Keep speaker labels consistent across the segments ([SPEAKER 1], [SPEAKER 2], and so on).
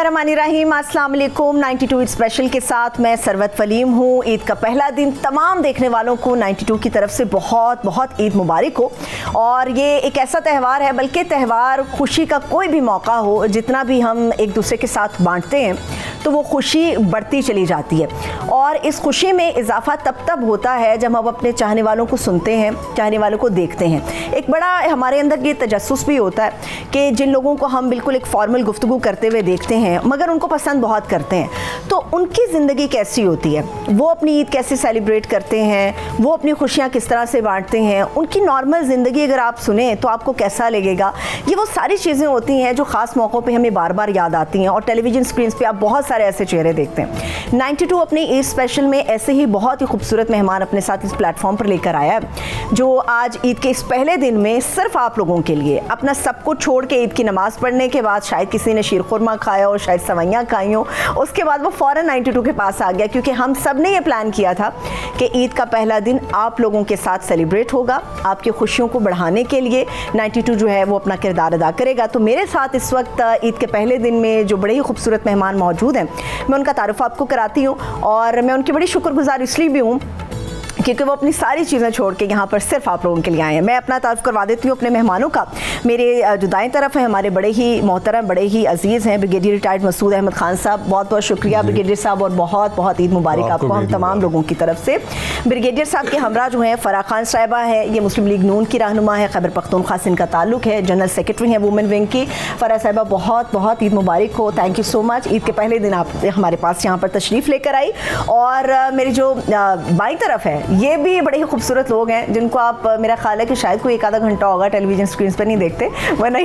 [SPEAKER 1] बिस्मिल्लाहिर्रहमानिर्रहीम। अस्सलाम वालेकुम। 92 ईद स्पेशल के साथ मैं सरवत फलीम हूँ। ईद का पहला दिन तमाम देखने वालों को 92 की तरफ से बहुत बहुत ईद मुबारक हो। और ये एक ऐसा त्यौहार है, बल्कि त्यौहार खुशी का कोई भी मौका हो, जितना भी हम एक दूसरे के साथ बांटते हैं तो वो खुशी बढ़ती चली जाती है। और इस खुशी में इजाफा तब होता है जब हम अपने चाहने वालों को सुनते हैं, चाहने वालों को देखते हैं। एक बड़ा हमारे अंदर ये तजस्सुस भी होता है कि जिन लोगों को हम बिल्कुल एक फॉर्मल गुफ्तगू करते हुए देखते हैं मगर उनको पसंद बहुत करते हैं, तो उनकी ज़िंदगी कैसी होती है, वो अपनी ईद कैसे सेलिब्रेट करते हैं, वो अपनी खुशियाँ किस तरह से बांटते हैं, उनकी नॉर्मल ज़िंदगी अगर आप सुने तो आपको कैसा लगेगा। ये वो सारी चीज़ें होती हैं जो ख़ास मौक़ों पे हमें बार बार याद आती हैं। और टेलीविज़न स्क्रीन पे आप बहुत सारे ऐसे चेहरे देखते हैं। 92 अपने ईद स्पेशल में ऐसे ही बहुत ही खूबसूरत मेहमान अपने साथ इस प्लेटफॉर्म पर लेकर आया है, जो आज ईद के इस पहले दिन में सिर्फ आप लोगों के लिए अपना सब कुछ छोड़ के ईद की नमाज़ पढ़ने के बाद शायद किसी ने शीर खुरमा खाया हो, शायद सवैयाँ खाई हो, उसके बाद वो फ़ौरन 92 के पास आ गया, क्योंकि हम सब ने ये प्लान किया था कि ईद का पहला दिन आप लोगों के साथ सेलिब्रेट होगा। आपकी खुशियों को बढ़ाने के लिए 92 जो है वो अपना किरदार अदा करेगा। तो मेरे साथ इस वक्त ईद के पहले दिन में जो बड़े ही खूबसूरत मेहमान मौजूद हैं, मैं उनका तारुफ आपको कराती हूँ। और मैं उनकी बड़ी शुक्रगुजार इसलिए भी हूँ क्योंकि वो अपनी सारी चीज़ें छोड़ के यहाँ पर सिर्फ आप लोगों के लिए आए हैं। मैं अपना तारुफ करवा देती हूँ अपने मेहमानों का। मेरे जो दाएं तरफ है हमारे बड़े ही मोहतरम, बड़े ही अजीज़ हैं ब्रिगेडियर रिटायर्ड मसूद अहमद खान साहब। बहुत बहुत शुक्रिया ब्रिगेडियर साहब, और बहुत बहुत ईद मुबारक आपको हम तमाम लोगों की तरफ से। ब्रिगेडियर साहब के हमरा जो हैं फ़राह खान साहिबा है, ये मुस्लिम लीग नून की रहनुमा है, खैबर पख्तूनख्वा से इनका ताल्लुक है, जनरल सेक्रेटरी हैं वुमेन विंग की। फ़राह साहिबा बहुत बहुत ईद मुबारक हो। Thank you so much. Eid के पहले दिन आप हमारे पास यहाँ पर तशरीफ़ लेकर आई। और मेरी जो बाईं तरफ है ये भी बड़े ही खूबसूरत लोग हैं, जिनको आप, मेरा ख्याल है कि शायद कोई एक आधा घंटा होगा टेलीविज़न स्क्रीन पर नहीं देखते, वरना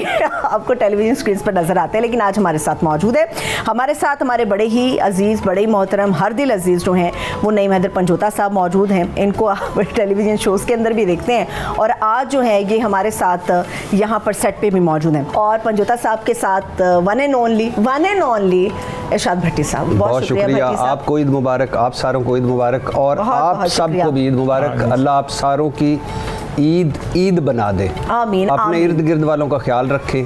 [SPEAKER 1] आपको टेलीविज़न स्क्रीन पर नज़र आते हैं, लेकिन आज हमारे साथ मौजूद है। हमारे साथ हमारे बड़े ही अजीज़, बड़े ही मोहतरम, हर दिल अजीज़ जो हैं वो नईम हैदर पंजोता साहब मौजूद हैं। इनको आप टेलीविज़न शोज़ के अंदर भी देखते हैं, और आज जो है ये हमारे साथ यहाँ पर सेट पे भी मौजूद हैं। और पंजोता साहब के साथ वन एंड ओनली इरशाद भट्टी साहब। बहुत शुक्रिया।
[SPEAKER 2] आपको ईद मुबारक, आप सारों को ईद मुबारक, और आप सबको भी ईद मुबारक। अल्लाह आप सारों की ईद बना दे।
[SPEAKER 1] आमीन।
[SPEAKER 2] अपने इर्द गिर्द वालों का ख्याल रखें,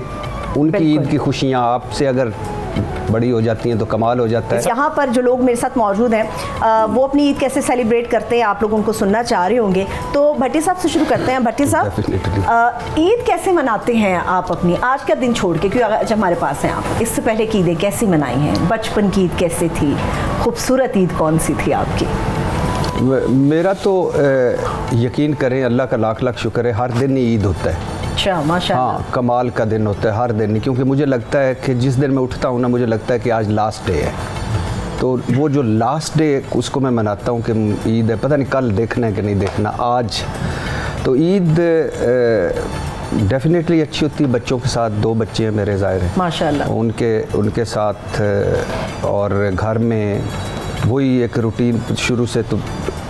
[SPEAKER 2] उनकी ईद की खुशियाँ आपसे अगर बड़ी हो जाती हैं तो कमाल हो जाता है।
[SPEAKER 1] यहाँ पर जो लोग मेरे साथ मौजूद हैं वो अपनी ईद कैसे सेलिब्रेट करते हैं, आप लोग उनको सुनना चाह रहे होंगे, तो भट्टी साहब से शुरू करते हैं। भट्टी साहब, ईद कैसे मनाते हैं आप अपनी, आज का दिन छोड़ के, क्योंकि आज हमारे पास हैं आप, इससे पहले की ईदें कैसी मनाई हैं, बचपन की ईद कैसे थी, खूबसूरत ईद कौन सी थी आपकी?
[SPEAKER 2] मेरा तो यकीन करें, अल्लाह का लाख लाख शुक्र है, हर दिन ईद होता है।
[SPEAKER 1] अच्छा, माशाअल्लाह।
[SPEAKER 2] हाँ, कमाल का दिन होता है हर दिन, क्योंकि मुझे लगता है कि जिस दिन मैं उठता हूँ ना, मुझे लगता है कि आज लास्ट डे है, तो वो जो लास्ट डे उसको मैं मनाता हूँ कि ईद है, पता नहीं कल देखना है कि नहीं देखना, आज तो ईद डेफिनेटली अच्छी होती है। बच्चों के साथ, 2 बच्चे हैं मेरे, ज़ाहिर है
[SPEAKER 1] माशाअल्लाह,
[SPEAKER 2] उनके साथ, और घर में वही एक रूटीन शुरू से, तो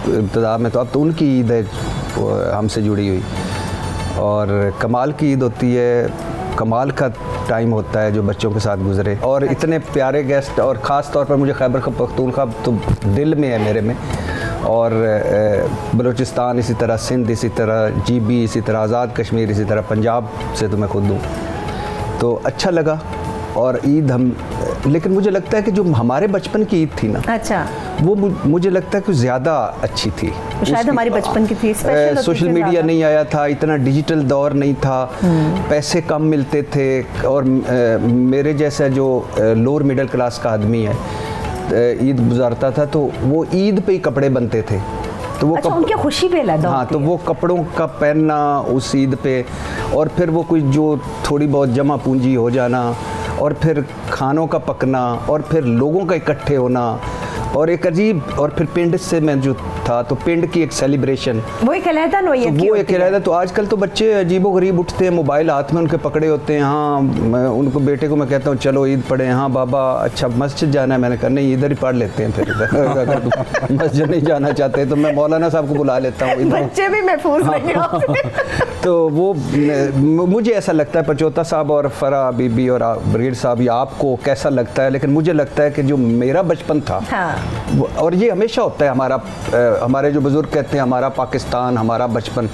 [SPEAKER 2] इब्तिदा में तो अब तो उनकी ईद है हमसे जुड़ी हुई, और कमाल की ईद होती है, कमाल का टाइम होता है जो बच्चों के साथ गुजरे। और इतने प्यारे गेस्ट, और ख़ास तौर पर मुझे खैबर पख्तूनख्वा तो दिल में है मेरे में, और बलूचिस्तान इसी तरह, सिंध इसी तरह, GB इसी तरह, आज़ाद कश्मीर इसी तरह, पंजाब से तो मैं खुद हूँ, तो अच्छा लगा। और ईद हम, लेकिन मुझे लगता है कि जो हमारे बचपन की ईद थी ना,
[SPEAKER 1] अच्छा,
[SPEAKER 2] वो मुझे लगता है कि ज़्यादा अच्छी थी।
[SPEAKER 1] शायद हमारी बचपन की थी।
[SPEAKER 2] सोशल मीडिया नहीं आया था, इतना डिजिटल दौर नहीं था, पैसे कम मिलते थे, और मेरे जैसा जो लोअर मिडिल क्लास का आदमी है ईद गुजारता था, तो वो ईद पे ही कपड़े बनते थे, तो वो
[SPEAKER 1] अच्छा, उनकी खुशी पे लगा।
[SPEAKER 2] हाँ, तो वो कपड़ों का पहनना उस ईद पे, और फिर वो कुछ जो थोड़ी बहुत जमा पूंजी हो जाना, और फिर खानों का पकना, और फिर लोगों का इकट्ठे होना, और एक अजीब, और फिर पिंड से मैं जो था, तो पिंड की एक सेलिब्रेशन,
[SPEAKER 1] वो एक अलहदा नोयत
[SPEAKER 2] तो वो एक अलहदा। तो आजकल तो बच्चे अजीबो गरीब उठते हैं, मोबाइल हाथ में उनके पकड़े होते हैं। हाँ, मैं उनको, बेटे को मैं कहता हूँ चलो ईद पढ़े, हाँ बाबा, अच्छा मस्जिद जाना है, मैंने कहा नहीं इधर ही पढ़ लेते हैं, फिर अगर मस्जिद नहीं जाना चाहते तो मैं मौलाना साहब को बुला लेता हूँ।
[SPEAKER 1] बच्चे भी महफूज नहीं होते।
[SPEAKER 2] तो वो मुझे ऐसा लगता है, पंचोता साहब और फरा बीबी और ब्रिगेड साहब, ये आपको कैसा लगता है, लेकिन मुझे लगता है कि जो मेरा बचपन था,
[SPEAKER 1] हाँ।
[SPEAKER 2] और ये हमेशा होता है हमारे जो बुजुर्ग कहते हैं हमारा पाकिस्तान, हमारा बचपन,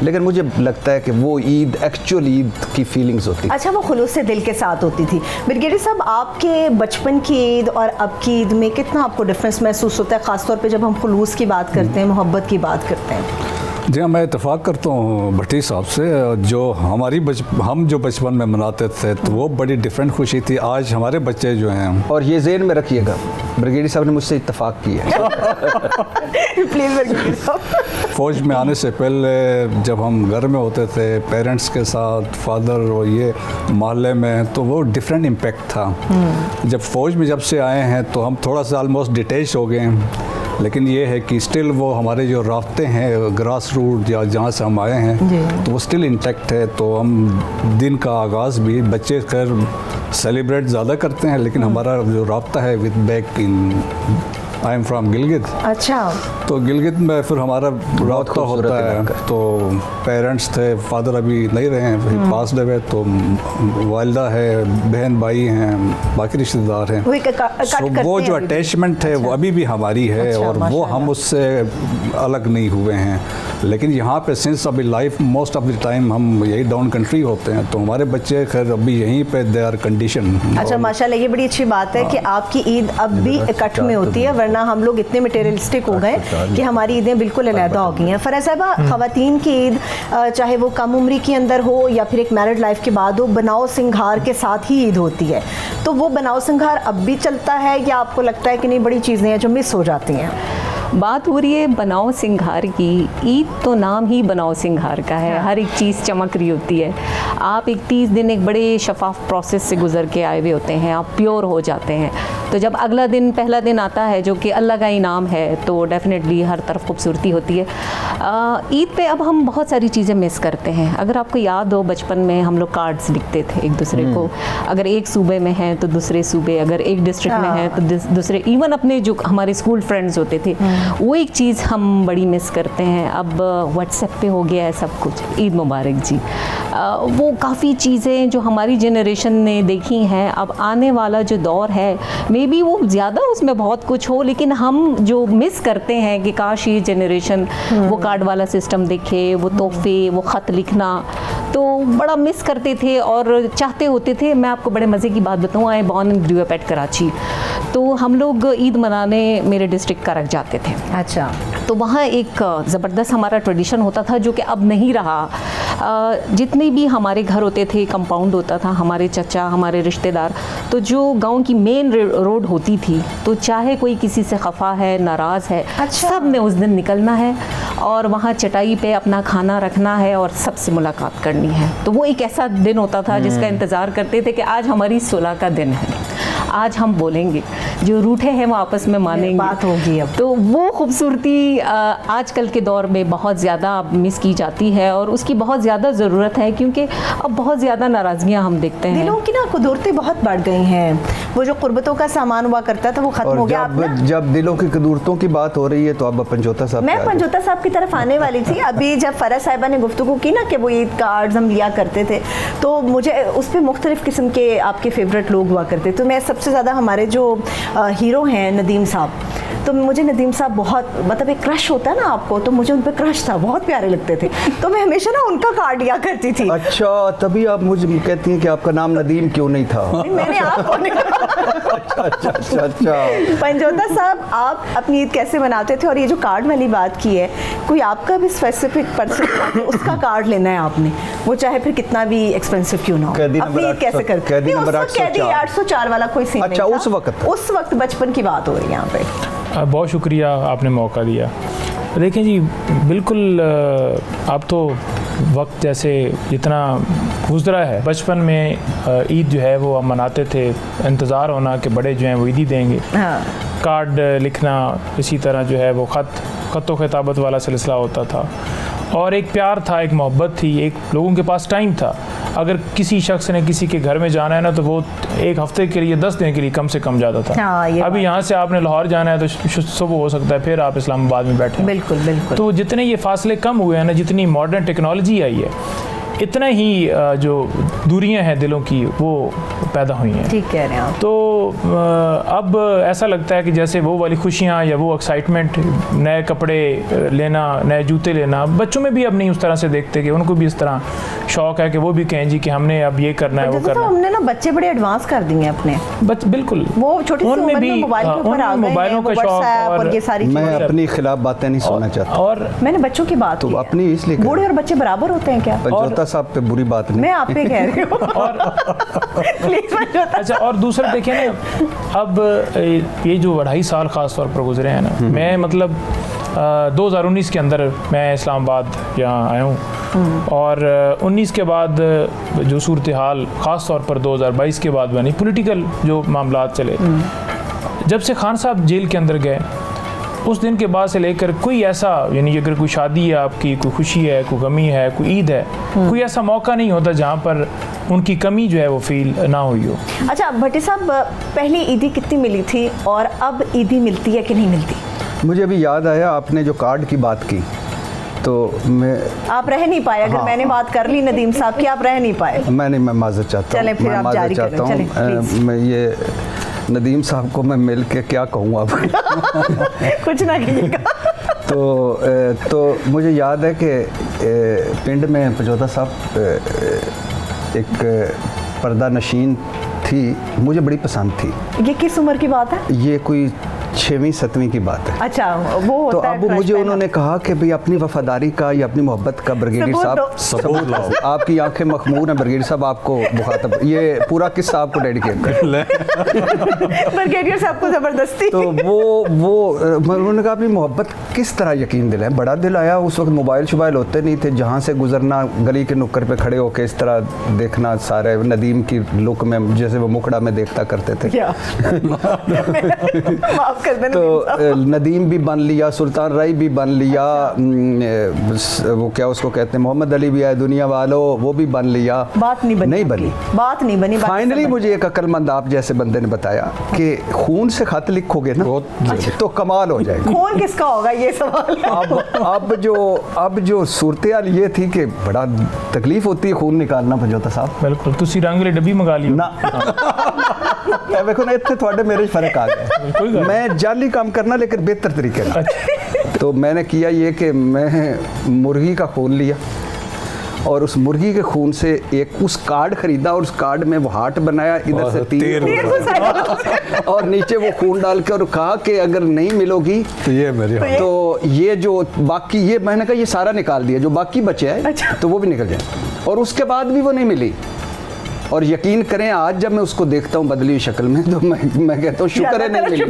[SPEAKER 2] लेकिन मुझे लगता है कि वो ईद एक्चुअल ईद की फीलिंग्स होती है।
[SPEAKER 1] अच्छा, वो खुलूस से दिल के साथ होती थी। ब्रिगेडियर साहब, आपके बचपन की ईद और अब की ईद में कितना आपको डिफरेंस महसूस होता है, खासतौर पे जब हम खुलूस की बात करते हैं, मोहब्बत की बात करते हैं?
[SPEAKER 3] जी हाँ, मैं इत्तेफाक करता हूँ भट्टी साहब से। जो हम जो बचपन में मनाते थे तो वो बड़ी डिफरेंट खुशी थी। आज हमारे बच्चे जो हैं,
[SPEAKER 2] और ये ज़हन में रखिएगा, ब्रिगेडियर साहब ने मुझसे इत्तेफाक किया है।
[SPEAKER 1] प्लीज ब्रिगेडियर साहब।
[SPEAKER 3] फ़ौज में आने से पहले जब हम घर में होते थे पेरेंट्स के साथ, फादर और ये मोहल्ले में, तो वो डिफरेंट इम्पेक्ट था। जब फ़ौज में जब से आए हैं तो हम थोड़ा सा ऑलमोस्ट डिटेच हो गए हैं, लेकिन ये है कि स्टिल वो हमारे जो रास्ते हैं ग्रास रूट या जहाँ से हम आए हैं तो वो स्टिल इंटैक्ट है। तो हम दिन का आगाज़ भी, बच्चे खैर सेलिब्रेट ज़्यादा करते हैं, लेकिन हमारा जो रास्ता है with back in, I am from Gilgit.
[SPEAKER 1] अच्छा।
[SPEAKER 3] तो गिलगित में फिर हमारा रास्ता होता है। तो पेरेंट्स थे, फादर अभी नहीं रहे हैं, पास डे, तो वालिदा है, बहन भाई हैं, बाकी रिश्तेदार हैं। वो जो अटैचमेंट है वो अभी भी हमारी है, और वो हम उससे अलग नहीं हुए हैं। लेकिन यहाँ पे सिंस अभी life most of the time हम यही डाउन कंट्री होते हैं, तो हमारे बच्चे खैर अभी यहीं पे दे आर कंडीशन।
[SPEAKER 1] अच्छा, माशाल्लाह, ये बड़ी अच्छी बात है कि आपकी ईद अब भी इकट्ठ में होती है, वरना हम लोग इतने मटेरियलिस्टिक हो गए कि हमारी ईदें बिल्कुल अलहदा हो गई हैं। फराज साहिबा, ख़वातीन की ईद चाहे वो कम उम्री के अंदर हो या फिर एक मैरिड लाइफ के बाद हो, बनाओ सिंगार के साथ ही ईद होती है। तो वो बनाओ सिंगार अब भी चलता है या आपको लगता है कि नहीं बड़ी चीज़ें हैं जो मिस हो जाती हैं?
[SPEAKER 4] बात हो रही है बनाओ सिंगार की। ईद तो नाम ही बनाओ सिंगार का है, हर एक चीज़ चमक रही होती है। आप एक 30 दिन एक बड़े शफाफ प्रोसेस से गुजर के आए हुए होते हैं, आप प्योर हो जाते हैं। तो जब अगला दिन, पहला दिन आता है जो कि अल्लाह का इनाम है, तो डेफिनेटली हर तरफ खूबसूरती होती है। ईद पे अब हम बहुत सारी चीज़ें मिस करते हैं। अगर आपको याद हो, बचपन में हम लोग कार्ड्स लिखते थे एक दूसरे को, अगर एक सूबे में हैं तो दूसरे सूबे, अगर एक डिस्ट्रिक्ट में हैं तो दूसरे, इवन अपने जो हमारे स्कूल फ्रेंड्स होते थे, वो एक चीज़ हम बड़ी मिस करते हैं। अब व्हाट्सएप पे हो गया है सब कुछ। ईद मुबारक जी, वो काफ़ी चीज़ें जो हमारी जनरेशन ने देखी हैं, अब आने वाला जो दौर है मे बी वो ज़्यादा उसमें बहुत कुछ हो, लेकिन हम जो मिस करते हैं कि काश ये जनरेशन वो कार्ड वाला सिस्टम देखे, वो तोहफे, वो ख़त लिखना, तो बड़ा मिस करते थे और चाहते होते थे। मैं आपको बड़े मज़े की बात बताऊँ, I born and grew up at Karachi. तो हम लोग ईद मनाने मेरे डिस्ट्रिक्ट करक जाते थे।
[SPEAKER 1] अच्छा।
[SPEAKER 4] तो वहाँ एक ज़बरदस्त हमारा ट्रेडिशन होता था जो कि अब नहीं रहा। जितने भी हमारे घर होते थे, कंपाउंड होता था, हमारे चचा, हमारे रिश्तेदार, तो जो गांव की मेन रोड होती थी, तो चाहे कोई किसी से खफा है, नाराज़ है,
[SPEAKER 1] अच्छा।
[SPEAKER 4] सब ने उस दिन निकलना है और वहाँ चटाई पे अपना खाना रखना है और सबसे मुलाकात करनी है। तो वो एक ऐसा दिन होता था जिसका इंतज़ार करते थे कि आज हमारी सुलह का दिन है, आज हम बोलेंगे, जो रूठे हैं वो आपस में मानेंगे,
[SPEAKER 1] बात होगी अब।
[SPEAKER 4] तो वो खूबसूरती आजकल के दौर में बहुत ज़्यादा मिस की जाती है और उसकी बहुत ज़्यादा ज़रूरत है, क्योंकि अब बहुत ज़्यादा नाराज़गियाँ हम देखते हैं।
[SPEAKER 1] दिलों की ना कुदूरतें बहुत बढ़ गई हैं। वो जो कुर्बतों का सामान हुआ करता था वो ख़त्म हो गया।
[SPEAKER 2] जब दिलों की कुदूरतों की बात हो रही है तो अब पंचोता साहब,
[SPEAKER 1] मैं पंचोता साहब की तरफ आने वाली थी। अभी जब फराज साहिबा ने गुफ्तगू की ना कि वो ईद कार्ड्स हम लिया करते थे, तो मुझे उस पर मुख्तलिफ़ किस्म के आपके फेवरेट लोग हुआ करते। तो मैं सबसे ज़्यादा हमारे जो हीरो हैं नदीम साहब, तो मुझे नदीम साहब बहुत, मतलब एक क्रश होता है ना आपको, तो मुझे उन पर क्रश था, बहुत प्यारे लगते थे। तो मैं हमेशा ना उनका कार्ड लिया करती थी।
[SPEAKER 2] अच्छा, तभी आप मुझे कहती हैं कि आपका नाम नदीम क्यों नहीं था?
[SPEAKER 1] मैंने आपको
[SPEAKER 2] अच्छा।
[SPEAKER 1] पंचोता साहब, आप अपनी ईद कैसे मनाते थे? और ये जो कार्ड वाली बात की है, कोई आपका भी स्पेसिफिक पर्सन उसका कार्ड लेना है आपने, वो चाहे फिर कितना भी एक्सपेंसिव क्यों ना हो, अपनी ईद कैसे करते?
[SPEAKER 2] कैदी नंबर
[SPEAKER 1] 804 वाला कोई सीन
[SPEAKER 2] अच्छा,
[SPEAKER 1] नहीं था।
[SPEAKER 2] उस
[SPEAKER 1] वक्त बचपन की बात हो रही है यहाँ पे।
[SPEAKER 5] बहुत शुक्रिया, आपने मौका दिया। देखें जी, बिल्कुल अब तो वक्त जैसे जितना गुजरा है, बचपन में ईद जो है वो हम मनाते थे, इंतज़ार होना कि बड़े जो हैं वो ईदी देंगे।
[SPEAKER 1] हाँ।
[SPEAKER 5] कार्ड लिखना, इसी तरह जो है वो ख़तो खिताबत वाला सिलसिला होता था। और एक प्यार था, एक मोहब्बत थी, एक लोगों के पास टाइम था। अगर किसी शख्स ने किसी के घर में जाना है ना, तो वो एक हफ्ते के लिए 10 दिन के लिए कम से कम जाता था।
[SPEAKER 1] हाँ, ये
[SPEAKER 5] अभी यहाँ से आपने लाहौर जाना है तो सुबह हो सकता है फिर आप इस्लामाबाद में बैठे।
[SPEAKER 1] बिल्कुल बिल्कुल।
[SPEAKER 5] तो जितने ये फासले कम हुए हैं ना, जितनी मॉडर्न टेक्नोलॉजी आई है, इतना ही जो दूरियां हैं दिलों की वो पैदा हुई हैं।
[SPEAKER 1] ठीक कह रहे हैं आप।
[SPEAKER 5] तो अब ऐसा लगता है कि जैसे वो वाली खुशियाँ या वो एक्साइटमेंट, नए कपड़े लेना, नए जूते लेना, बच्चों में भी अब नहीं उस तरह से देखते कि उनको भी इस तरह शौक है कि वो भी कहें जी कि हमने अब ये करना है, वो
[SPEAKER 1] जैसे
[SPEAKER 5] करना है।
[SPEAKER 1] हमने ना बच्चे बड़े एडवांस कर दिए हैं अपने,
[SPEAKER 5] बिल्कुल
[SPEAKER 1] वो छोटी सी उम्र में मोबाइल के ऊपर आ गए हैं,
[SPEAKER 5] मोबाइलों का शौक
[SPEAKER 1] WhatsApp और ये सारी
[SPEAKER 2] मैं
[SPEAKER 1] चीजें।
[SPEAKER 2] अपनी खिलाफ बातें नहीं सुनना चाहता।
[SPEAKER 5] और
[SPEAKER 1] मैंने बच्चों की बात
[SPEAKER 2] तो
[SPEAKER 1] की है।
[SPEAKER 2] अपनी इसलिए कह
[SPEAKER 1] बूढ़े और बच्चे बराबर होते हैं क्या?
[SPEAKER 2] पंजोता साहब पे बुरी बात नहीं।
[SPEAKER 1] मैं आप पे कह रही हूँ।
[SPEAKER 5] और
[SPEAKER 1] प्लीज पंजोता।
[SPEAKER 5] अच्छा, और दूसरा देखिए ना, अब ये जो 2.5 साल ख़ास तौर पर गुजरे हैं ना, मैं मतलब 2019 के अंदर मैं इस्लामाबाद यहाँ आया हूँ, और 19 के बाद जो सूरत हाल ख़ास तौर पर 2022 के बाद बनी, पॉलिटिकल जो मामलात चले, जब से खान साहब जेल के अंदर गए उस दिन के बाद से लेकर कोई ऐसा, यानी अगर कोई शादी है आपकी, कोई खुशी है, कोई गमी है, कोई ईद है, कोई ऐसा मौका नहीं होता जहाँ पर उनकी कमी जो है वो फील ना हुई हो।
[SPEAKER 1] अच्छा भट्टी साहब, पहली ईदी कितनी मिली थी और अब ईदी मिलती है कि नहीं मिलती?
[SPEAKER 2] मुझे अभी याद आया, आपने जो कार्ड की बात की तो मैं
[SPEAKER 1] आप रह नहीं पाए, अगर
[SPEAKER 2] हाँ,
[SPEAKER 1] मैंने बात कर ली नदीम साहब की, आप रह नहीं पाए।
[SPEAKER 2] मैं माजर चाहता हूँ।
[SPEAKER 1] चलें फिर
[SPEAKER 2] मैं
[SPEAKER 1] आप
[SPEAKER 2] माजर
[SPEAKER 1] जारी
[SPEAKER 2] चाहता
[SPEAKER 1] करें, चलें,
[SPEAKER 2] हूँ।
[SPEAKER 1] प्लीज़।
[SPEAKER 2] मैं ये नदीम साहब को मैं मिल के क्या कहूँ अब।
[SPEAKER 1] कुछ ना कीजिएगा।
[SPEAKER 2] तो मुझे याद है कि पिंड में पंजोता साहब एक पर्दा नशीन थी, मुझे बड़ी पसंद थी।
[SPEAKER 1] ये किस उम्र की बात है?
[SPEAKER 2] ये कोई 6वीं 7वीं की बात है।
[SPEAKER 1] अच्छा, वो
[SPEAKER 2] तो
[SPEAKER 1] होता है
[SPEAKER 2] अब
[SPEAKER 1] crush
[SPEAKER 2] मुझे
[SPEAKER 1] पहना।
[SPEAKER 2] उन्होंने कहा कि भाई अपनी वफादारी का या अपनी मोहब्बत का ब्रिगेडियर
[SPEAKER 1] सबूत
[SPEAKER 2] साहब
[SPEAKER 1] दो।
[SPEAKER 3] सबूत लाओ।
[SPEAKER 2] आपकी आंखें मखमूर हैं ब्रिगेडियर साहब, आपको मुखातब, ये पूरा किस्सा आपको डेडिकेट कर।
[SPEAKER 1] ब्रिगेडियर साहब को जबरदस्ती।
[SPEAKER 2] तो उन्होंने कहा अपनी मोहब्बत किस तरह यकीन दिलाएं। बड़ा दिल आया, उस वक्त मोबाइल शोबाइल होते नहीं थे, जहाँ से गुजरना गली के नुक्कर पे खड़े होकर इस तरह देखना, सारे नदीम की लुक में जैसे वो मुखड़ा में देखता करते थे।
[SPEAKER 1] क्या? माफ कर देना।
[SPEAKER 2] तो नदीम भी बन लिया, सुल्तान राय भी बन लिया, वो क्या उसको कहते हैं, मोहम्मद अली भी आए दुनिया वालों, वो भी बन लिया।
[SPEAKER 1] बात नहीं बनी।
[SPEAKER 2] नहीं बनी।
[SPEAKER 1] बात नहीं बनी।
[SPEAKER 2] फाइनली मुझे एक अक्लमंद आप जैसे बंदे ने बताया कि खून से खत लिखोगे ना तो कमाल हो जाएगा।
[SPEAKER 1] खून किसका होगा ये सवाल है।
[SPEAKER 2] अब जो सूरत हाल ये थी कि बड़ा तकलीफ होती है खून निकालना पंजोता साहब।
[SPEAKER 5] बिल्कुल, तुसी रंग वाली डब्बी मंगा लियो
[SPEAKER 2] ना देखो ना, इतने थोड़े मेरे फर्क आ गए। मैं जाली काम करना लेकिन बेहतर तरीके से। तो मैंने किया ये कि मैं मुर्गी का खून लिया और उस मुर्गी के खून से एक उस कार्ड खरीदा और उस कार्ड में वो हार्ट बनाया, इधर से तीर और नीचे वो खून डाल के और कहा कि अगर नहीं मिलोगी
[SPEAKER 3] तो ये मेरी
[SPEAKER 2] तो ये जो बाकी, ये मैंने कहा ये सारा निकाल दिया, जो बाकी बचे है
[SPEAKER 1] अच्छा।
[SPEAKER 2] तो वो भी निकल जाए। और उसके बाद भी वो नहीं मिली। और यकीन करें आज जब मैं उसको देखता हूँ बदली हुई शक्ल में तो मैं कहता हूँ शुक्र है नहीं मिली।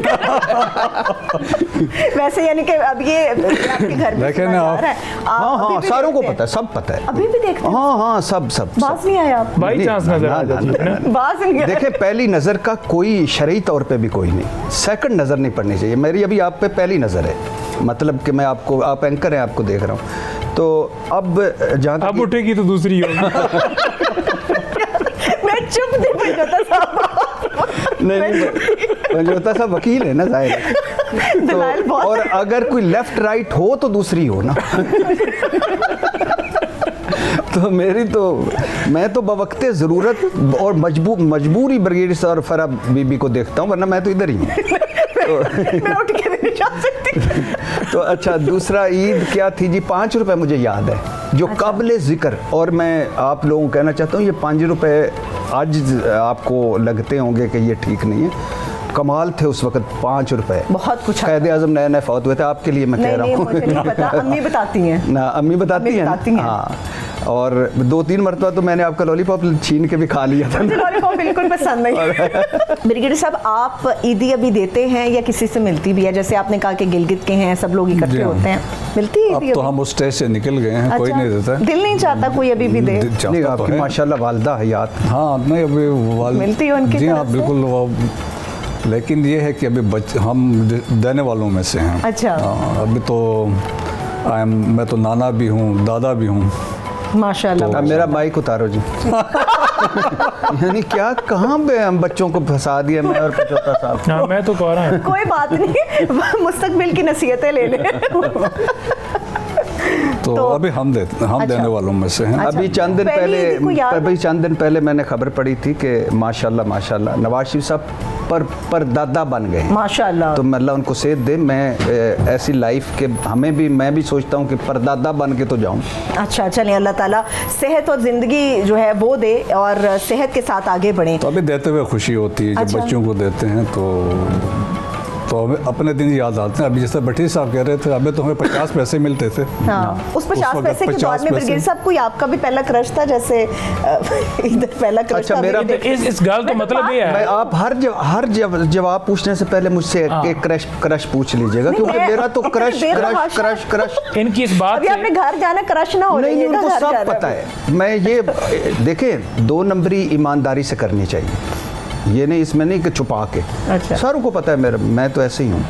[SPEAKER 1] वैसे यानी कि अब ये आपके घर में
[SPEAKER 3] देखें ना आप।
[SPEAKER 2] हाँ सारों को पता है, सब पता है।
[SPEAKER 1] अभी भी देखते हैं?
[SPEAKER 2] हाँ सब
[SPEAKER 1] बाज नहीं आया आप?
[SPEAKER 5] बाई चांस नजर आ जाती है ना।
[SPEAKER 1] बाज नहीं आया।
[SPEAKER 2] देखें, पहली नज़र का कोई शरई तौर पे भी कोई नहीं, सेकंड नज़र नहीं पड़नी चाहिए। मेरी अभी आप पे पहली नज़र है, मतलब कि मैं आपको, आप एंकर हैं, आपको देख रहा हूँ। तो अब जहाँ
[SPEAKER 5] अब उठेगी तो दूसरी होगी।
[SPEAKER 1] मैं चुप थी पंजोता साहब।
[SPEAKER 2] नहीं पंजोता साहब वकील है ना, जाहिर है।
[SPEAKER 1] दलाल
[SPEAKER 2] तो,
[SPEAKER 1] बहुत
[SPEAKER 2] और अगर कोई लेफ्ट राइट हो तो दूसरी हो ना। तो मैं तो बवक्ते ज़रूरत और मजबूरी ब्रिगेडियर साहब और फरा बीबी को देखता हूँ, वरना मैं तो इधर ही हूँ।
[SPEAKER 1] मैं उठ के नहीं जा सकती।
[SPEAKER 2] तो अच्छा, दूसरा ईद क्या थी जी, 5 रुपए मुझे याद है जो काबिल ज़िक्र, और मैं आप लोगों को कहना चाहता हूँ ये 5 रुपए आज आपको लगते होंगे कि ये ठीक नहीं है, कमाल थे उस वक्त 5 रुपए।
[SPEAKER 1] बहुत कुछ
[SPEAKER 2] कैद आज़म नए नए फौत हुए थे, आपके लिए मैं कह रहा हूँ।
[SPEAKER 1] मुझे नहीं पता, अम्मी बताती हैं
[SPEAKER 2] ना, अम्मी बताती हैं ना? हाँ, और 2-3 मरतबा तो मैंने आपका लॉलीपॉप छीन के भी खा लिया था।
[SPEAKER 1] मुझे लॉलीपॉप बिल्कुल पसंद नहीं। ब्रिगेडियर साहब, आप ईदी अभी देते हैं या किसी से मिलती भी है? जैसे आपने कहा कि गिलगित के हैं, सब लोग इकट्ठे होते हैं, मिलती है
[SPEAKER 3] अब
[SPEAKER 1] ईदी?
[SPEAKER 3] तो हम उस स्टेज से निकल गए हैं, कोई नहीं देता है।
[SPEAKER 1] दिल नहीं चाहता कोई अभी भी दे?
[SPEAKER 2] नहीं, आपकी माशाल्लाह वालदा हयात।
[SPEAKER 3] हाँ नहीं, अभी
[SPEAKER 1] मिलती है उनकी
[SPEAKER 3] जी हाँ
[SPEAKER 1] तरफ से?
[SPEAKER 3] बिल्कुल। वो लेकिन ये है कि अभी हम देने वालों में से हैं।
[SPEAKER 1] अच्छा।
[SPEAKER 3] हाँ, अभी तो मैं तो नाना भी हूँ, दादा भी हूँ।
[SPEAKER 1] माशाल्लाह।
[SPEAKER 2] अब मेरा माइक उतारो जी। यानी क्या, कहाँ पे हम बच्चों को फंसा दिया, मैं और पचौता साहब।
[SPEAKER 5] हाँ, मैं तो कह रहा हूँ
[SPEAKER 1] कोई बात नहीं, मुस्तकबिल की नसीहतें ले लें।
[SPEAKER 3] तो अभी हम देने वालों में से हैं।
[SPEAKER 1] अच्छा,
[SPEAKER 2] अभी चंद दिन
[SPEAKER 1] पहली ईद को याद
[SPEAKER 2] अभी चंद दिन पहले मैंने खबर पड़ी थी कि माशाल्लाह नवाज शरीफ साहब पर दादा बन गए हैं।
[SPEAKER 1] माशाल्लाह।
[SPEAKER 2] तो अल्लाह उनको सेहत दे। मैं ऐसी लाइफ के मैं भी सोचता हूँ कि परदादा बन के तो जाऊँ।
[SPEAKER 1] अच्छा, चलिए, अल्लाह ताला सेहत और ज़िंदगी जो है वो दे और सेहत के साथ आगे बढ़ें।
[SPEAKER 3] तो अभी देते हुए खुशी होती है, जब
[SPEAKER 1] अच्छा।
[SPEAKER 3] बच्चों को देते हैं तो हमें अपने दिन याद आते हैं। अभी जैसे भट्टी साहब कह रहे थे, अभी तो हमें 50 पैसे मिलते थे।
[SPEAKER 1] हाँ, उस 50
[SPEAKER 3] वक्त
[SPEAKER 1] पैसे के
[SPEAKER 3] 50
[SPEAKER 1] बाद में
[SPEAKER 3] पैसे।
[SPEAKER 1] ब्रिगेड साहब, कोई आपका भी पहला क्रश था जैसे इधर पहला क्रश
[SPEAKER 2] अच्छा,
[SPEAKER 1] था?
[SPEAKER 2] मेरा
[SPEAKER 1] मेरे देख-
[SPEAKER 5] इस गाल का मतलब ये
[SPEAKER 2] मैं
[SPEAKER 5] है,
[SPEAKER 2] आप हर जवाब पूछने से पहले मुझसे एक क्रश पूछ लीजिएगा,
[SPEAKER 1] नहीं,
[SPEAKER 2] क्योंकि
[SPEAKER 1] मैं-
[SPEAKER 2] मेरा तो क्रश
[SPEAKER 1] बेतहाशा-
[SPEAKER 2] क्रश क्रश क्रश
[SPEAKER 5] इनकी इस बात
[SPEAKER 1] अभी
[SPEAKER 5] से
[SPEAKER 1] आपने घर जाना, क्रश ना हो
[SPEAKER 2] नहीं,
[SPEAKER 1] रही है,
[SPEAKER 2] उनको
[SPEAKER 1] घर
[SPEAKER 2] सब
[SPEAKER 1] जाना
[SPEAKER 2] पता है। मैं ये देखें, 2 नंबरी ईमानदारी से करनी चाहिए, ये नहीं, इसमें नहीं कि छुपा के।
[SPEAKER 1] अच्छा।
[SPEAKER 2] सारों को पता है मेरा, मैं तो ऐसे ही हूँ।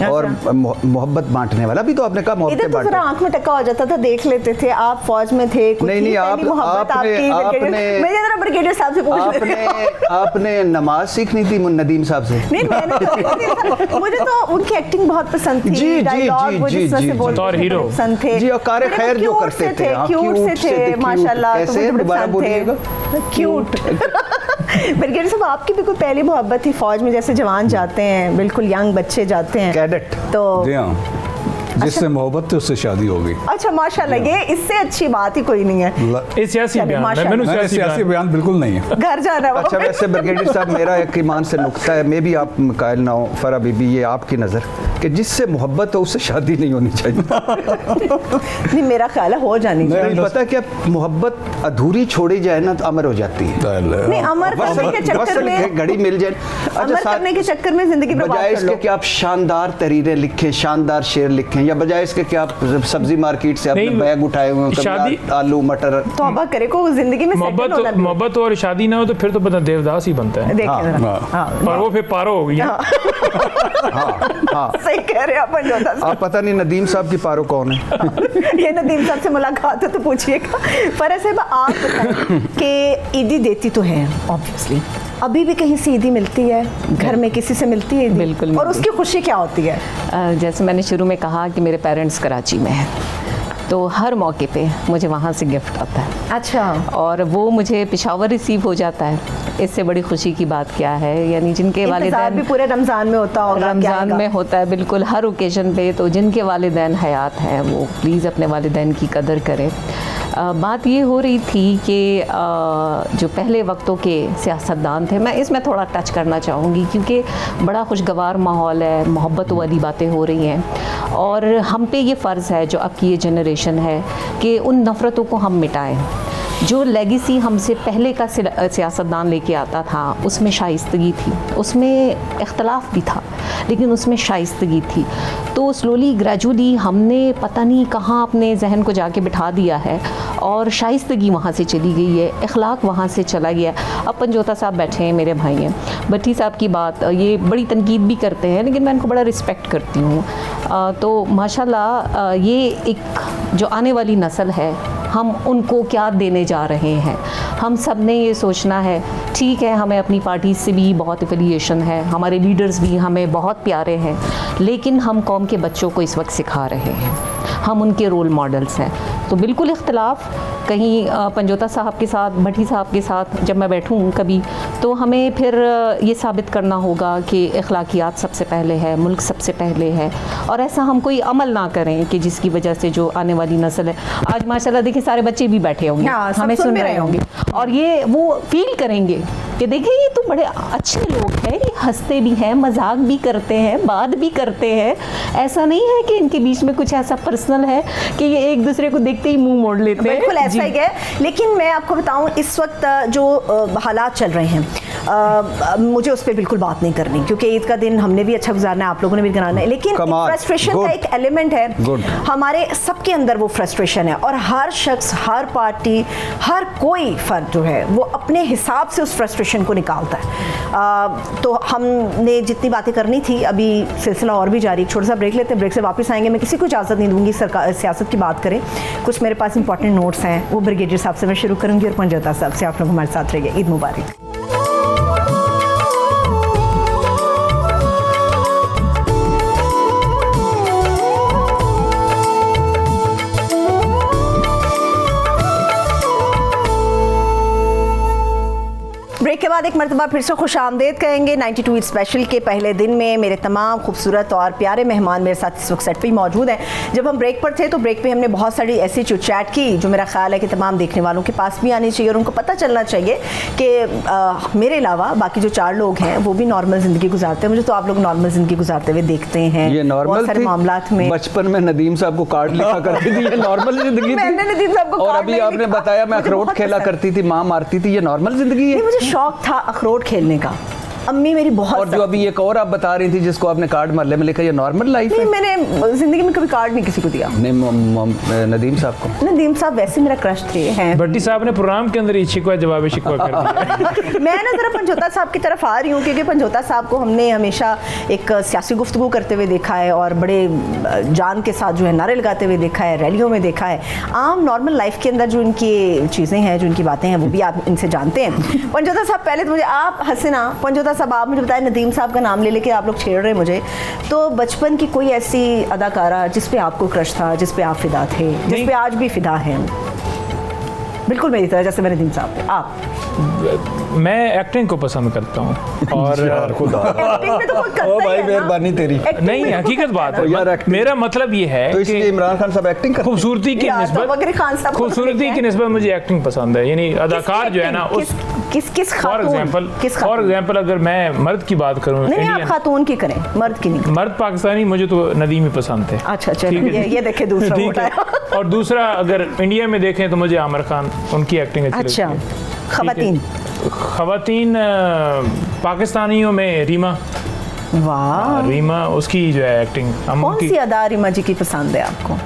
[SPEAKER 2] और मोहब्बत बांटने वाला भी, तो आपने कहा मोहब्बत
[SPEAKER 1] इधर तो जरा आंख में टक्का हो जाता था, देख लेते थे। आप फौज में थे, कुछ
[SPEAKER 2] नहीं,
[SPEAKER 1] थी
[SPEAKER 2] नहीं,
[SPEAKER 1] पहली मोहब्बत
[SPEAKER 2] आपने-
[SPEAKER 1] आपकी? मैं जरा ब्रिगेडियर साहब से पूछ रही हूँ।
[SPEAKER 2] आपने नमाज सीखनी थी नदीम साहब से।
[SPEAKER 1] नहीं, मैंने तो मुझे तो उनकी एक्टिंग बहुत पसंद थी।
[SPEAKER 2] जी,
[SPEAKER 1] डायलॉग
[SPEAKER 2] जी,
[SPEAKER 1] वो जिस तरह
[SPEAKER 2] जी,
[SPEAKER 1] से
[SPEAKER 2] जी,
[SPEAKER 1] बोलते
[SPEAKER 5] बतौर
[SPEAKER 1] थे,
[SPEAKER 5] हीरो।
[SPEAKER 1] बड़े पसंद थे।
[SPEAKER 2] जी, और कार
[SPEAKER 1] बड़े
[SPEAKER 2] खैर जो
[SPEAKER 1] cute
[SPEAKER 2] करते
[SPEAKER 1] से
[SPEAKER 2] थे, हाँ,
[SPEAKER 1] क्यूट
[SPEAKER 2] cute
[SPEAKER 1] से थे,
[SPEAKER 2] cute।
[SPEAKER 1] माशाल्लाह। तो
[SPEAKER 2] कैसे?
[SPEAKER 1] मुझे बड़े
[SPEAKER 2] दोबारा
[SPEAKER 1] पसंद थे।
[SPEAKER 2] बोलिएगा।
[SPEAKER 1] क्यूट। ब्रिगेडियर साहब, आपकी भी कोई पहली मोहब्बत थी फौज में? जैसे जवान जाते हैं, बिल्कुल यंग बच्चे जाते हैं,
[SPEAKER 2] कैडेट।
[SPEAKER 1] तो
[SPEAKER 3] जी हाँ, जिससे मोहब्बत थी उससे शादी हो गई।
[SPEAKER 1] अच्छा, माशाल्लाह, ये इससे अच्छी बात ही कोई नहीं है।
[SPEAKER 5] ये सियासी
[SPEAKER 1] चलिए,
[SPEAKER 5] बयान है,
[SPEAKER 1] माशाल्लाह।
[SPEAKER 5] मैंने
[SPEAKER 3] नहीं, सियासी बयान बिल्कुल नहीं है।
[SPEAKER 1] घर जाना है
[SPEAKER 2] अच्छा, वैसे ब्रिगेडियर साहब, मेरा एक ईमान से नुक्ता है, मैं भी आप कायल ना हो फरा बीबी, ये आपकी नज़र कि जिससे मोहब्बत हो उससे शादी नहीं होनी चाहिए।
[SPEAKER 1] नहीं, मेरा ख्याल है हो जानी चाहिए।
[SPEAKER 2] नहीं, पता है क्या, मोहब्बत अधूरी छोड़ी जाए ना तो अमर हो जाती है।
[SPEAKER 1] नहीं, अमर करने के चक्कर
[SPEAKER 2] वसल
[SPEAKER 1] में,
[SPEAKER 2] घड़ी मिल जाए।
[SPEAKER 1] अमर करने के चक्कर में जिंदगी
[SPEAKER 2] बजाय
[SPEAKER 1] बर्बाद कर
[SPEAKER 2] इसके
[SPEAKER 1] लो।
[SPEAKER 2] कि आप शानदार तहरीरें लिखें, शानदार शेर लिखें, या बजाय इसके कि आप सब्जी मार्केट से अपने
[SPEAKER 5] नहीं,
[SPEAKER 2] बैग उठाए हुए हैं,
[SPEAKER 5] शादी-
[SPEAKER 2] कभी आलू मटर।
[SPEAKER 1] तौबा करे को जिंदगी में सेटल होना भी।
[SPEAKER 5] मोहब्बत और शादी ना हो तो फिर तो पता देवदास ही बनता है,
[SPEAKER 1] देखें जरा।
[SPEAKER 3] हाँ।
[SPEAKER 1] हाँ,
[SPEAKER 5] और वो फिर पारो हो गया।
[SPEAKER 2] हाँ,
[SPEAKER 1] सही कह रहे हैं अपन जोधा साहब।
[SPEAKER 2] आप पता नहीं नदीम साहब की पारो कौन है।
[SPEAKER 1] ये नदीम साहब से मुलाकात हो तो पूछिएगा। फरज साहब, आप बताएं कि ईदी देती तो है ऑब्वियसली, अभी भी कहीं से ईदी मिलती है, घर में किसी से मिलती है ईदी?
[SPEAKER 4] बिल्कुल,
[SPEAKER 1] और
[SPEAKER 4] बिल्कुल।
[SPEAKER 1] उसकी खुशी क्या होती है?
[SPEAKER 4] जैसे मैंने शुरू में कहा कि मेरे पेरेंट्स कराची में हैं, तो हर मौके पे मुझे वहाँ से गिफ्ट आता है,
[SPEAKER 1] अच्छा,
[SPEAKER 4] और वो मुझे पेशावर रिसीव हो जाता है। इससे बड़ी खुशी की बात क्या है? यानी जिनके
[SPEAKER 1] इंतजार भी
[SPEAKER 4] वालिदैन
[SPEAKER 1] पूरे रमजान में होता होगा, क्या
[SPEAKER 4] रमज़ान
[SPEAKER 1] आएगा?
[SPEAKER 4] में होता है, बिल्कुल हर ओकेजन पे, तो जिनके वालिदैन हयात हैं वो प्लीज़ अपने वालिदैन की कदर करें। बात ये हो रही थी कि जो पहले वक्तों के सियासतदान थे, मैं इसमें थोड़ा टच करना चाहूँगी क्योंकि बड़ा खुशगवार माहौल है, मोहब्बत वाली बातें हो रही हैं, और हम पे ये फ़र्ज़ है जो अब की ये जनरेशन है कि उन नफ़रतों को हम मिटाएं। जो लेगेसी हमसे पहले का सियासतदान लेके आता था उसमें शाइस्तगी थी, उसमें इख्तलाफ भी था, लेकिन उसमें शाइस्तगी थी। तो स्लोली ग्रेजुअली हमने पता नहीं कहाँ अपने जहन को जाके बिठा दिया है और शाइस्तगी वहाँ से चली गई है, इखलाक वहाँ से चला गया। अब पंजोता साहब बैठे हैं, मेरे भाई हैं, भट्टी साहब की बात ये बड़ी तनकीद भी करते हैं, लेकिन मैं इनको बड़ा रिस्पेक्ट करती हूँ। तो माशाल्लाह ये एक जो आने वाली नस्ल है, हम उनको क्या देने जा रहे हैं। हम सब ने ये सोचना है, ठीक है हमें अपनी पार्टी से भी बहुत एफिलिएशन है, हमारे लीडर्स भी हमें बहुत प्यारे हैं, लेकिन हम कौम के बच्चों को इस वक्त सिखा रहे हैं, हम उनके रोल मॉडल्स हैं। तो बिल्कुल इख्तलाफ कहीं पंजोता साहब के साथ, भट्टी साहब के साथ जब मैं बैठूं कभी, तो हमें फिर ये साबित करना होगा कि अखलाकियात सबसे पहले है, मुल्क सबसे पहले है, और ऐसा हम कोई अमल ना करें कि जिसकी वजह से जो आने वाली नस्ल है, आज माशाल्लाह देखिए सारे बच्चे भी बैठे होंगे,
[SPEAKER 1] हाँ, सब
[SPEAKER 4] हमें
[SPEAKER 1] सुन
[SPEAKER 4] सुन
[SPEAKER 1] भी
[SPEAKER 4] रहे
[SPEAKER 1] रहे
[SPEAKER 4] होंगे, और ये वो फील करेंगे कि देखिए ये तो बड़े अच्छे लोग हैं, ये हंसते भी हैं, मजाक भी करते हैं, बात भी करते हैं। ऐसा नहीं है कि इनके बीच में कुछ ऐसा पर्सनल है कि ये एक दूसरे को देखते ही मुंह मोड़ लेते हैं।
[SPEAKER 1] बिल्कुल ऐसा ही है। लेकिन मैं आपको बताऊं, इस वक्त जो हालात चल रहे हैं मुझे उस पर बिल्कुल बात नहीं करनी, क्योंकि ईद का दिन हमने भी अच्छा गुजारना है, आप लोगों ने भी गुजारना है, लेकिन फ्रस्ट्रेशन का एक एलिमेंट है, हमारे सबके अंदर वो फ्रस्ट्रेशन है, और हर शख्स, हर पार्टी, हर कोई फर्द जो है वो अपने हिसाब से उस फ्रस्ट्रेशन को निकालता है। तो हमने जितनी बातें करनी थी, अभी सिलसिला और भी जारी, छोटा सा ब्रेक लेते हैं, ब्रेक से वापस आएंगे। मैं किसी को इजाज़त नहीं दूंगी सरकार सियासत की बात करें, कुछ मेरे पास इंपॉर्टेंट नोट्स हैं, वो ब्रिगेडियर साहब से मैं शुरू करूंगी और पंजोता साहब से। आप लोग हमारे साथ रहिए। ईद मुबारक। ब्रेक के बाद एक मरतबा फिर से खुश आमदेद कहेंगे 92 ईद स्पेशल के पहले दिन में। मेरे तमाम खूबसूरत और प्यारे मेहमान मेरे साथ इस वक्त सेट पे ही मौजूद हैं। जब हम ब्रेक पर थे तो ब्रेक पे हमने बहुत सारी ऐसी चिट चैट की जो मेरा ख्याल है कि तमाम देखने वालों के पास भी आनी चाहिए और उनको पता चलना चाहिए कि मेरे अलावा बाकी जो 4 लोग हैं वो भी नॉर्मल ज़िंदगी गुजारते हैं। मुझे तो आप लोग नॉर्मल ज़िंदगी गुजारते हुए देखते हैं
[SPEAKER 2] ये नॉर्मल
[SPEAKER 1] सारे मामलात में।
[SPEAKER 2] बचपन में नदीम साहब को कार्ड लिखा करती थी, ये नॉर्मल जिंदगी
[SPEAKER 1] मैंने नदीम साहब को
[SPEAKER 2] और
[SPEAKER 1] कार्ड
[SPEAKER 2] अभी
[SPEAKER 1] नहीं
[SPEAKER 2] आपने
[SPEAKER 1] लिखा।
[SPEAKER 2] बताया मैं अखरोट खेला करती थी, माँ मारती थी, ये नॉर्मल जिंदगी है।
[SPEAKER 1] मुझे शौक था अखरोट खेलने का, अम्मी मेरी बहुत।
[SPEAKER 2] और जो अभी एक और आप बता रही थी जिसको आपने कार्ड महल्ले में लिखा, ये नॉर्मल लाइफ है?
[SPEAKER 1] नहीं, मैंने जिंदगी में कभी कार्ड नहीं किसी को दिया।
[SPEAKER 2] नहीं, नदीम साहब को?
[SPEAKER 1] नदीम साहब वैसे मेरा क्रश थे हैं।
[SPEAKER 5] भट्टी साहब ने प्रोग्राम के अंदर ही शिकवा जवाब शिकवा कर दिया।
[SPEAKER 1] मैं ना जरा पंजोता साहब की तरफ आ रही हूँ, क्योंकि पंजोता साहब को हमने हमेशा एक सियासी गुफ्तगू करते हुए देखा है और बड़े जान के साथ जो है नारे लगाते हुए देखा है, रैलियों में देखा है। आम नॉर्मल लाइफ के अंदर जो इनकी चीज़ें हैं, जो इनकी बातें हैं, वो भी आप इनसे जानते हैं। पंजोता साहब, पहले तो मुझे आप हंसना, पंजोता साहब आप मुझे बताएं, नदीम साहब का नाम ले लेके आप लोग छेड़ रहे हैं मुझे, तो बचपन की कोई ऐसी अदाकारा जिस पे आपको क्रश था, जिस पे आप फिदा थे, जिस पे आज भी फिदा हैं? बिल्कुल मेरी तरह, जैसे नदीम साहब पे आप।
[SPEAKER 5] मैं एक्टिंग को पसंद करता हूँ और
[SPEAKER 1] एक्टिंग में तो कोई करता ही
[SPEAKER 2] भाई
[SPEAKER 1] है ना।
[SPEAKER 2] मेहरबानी तेरी।
[SPEAKER 5] नहीं, हकीकत बात है
[SPEAKER 2] यार,
[SPEAKER 5] मेरा मतलब ये है
[SPEAKER 2] तो इसलिए
[SPEAKER 5] कि
[SPEAKER 2] इमरान खान साहब एक्टिंग करते हैं?
[SPEAKER 5] खूबसूरती की
[SPEAKER 1] यार, तो बकरी खान साहब
[SPEAKER 5] निस्बत
[SPEAKER 1] को
[SPEAKER 5] खूबसूरती
[SPEAKER 1] देखते
[SPEAKER 5] की
[SPEAKER 1] हैं।
[SPEAKER 5] निस्बत मुझे एक्टिंग पसंद है, यानी अदाकार जो है ना उस
[SPEAKER 1] किस
[SPEAKER 5] फॉर एग्जाम्पल अगर मैं मर्द की बात करूँ,
[SPEAKER 1] नहीं, आप खातून की करें, मर्द की नहीं।
[SPEAKER 5] मर्द पाकिस्तानी, मुझे तो नदीम ही पसंद थे।
[SPEAKER 1] अच्छा, चलिए ये देखे दूसरा
[SPEAKER 5] ठीक
[SPEAKER 1] वोट
[SPEAKER 5] है।
[SPEAKER 1] आया।
[SPEAKER 5] और दूसरा अगर इंडिया में देखें तो मुझे आमिर खान, उनकी एक्टिंग अच्छी लगती
[SPEAKER 1] अच्छा,
[SPEAKER 5] है।
[SPEAKER 1] खवातीन
[SPEAKER 5] खवातीन पाकिस्तानियों में रीमा,
[SPEAKER 1] वाह,
[SPEAKER 5] रीमा उसकी जो है एक्टिंग, हम
[SPEAKER 1] कौन
[SPEAKER 5] उनकी
[SPEAKER 1] सी अदा रीमा जी की पसंद है आपको?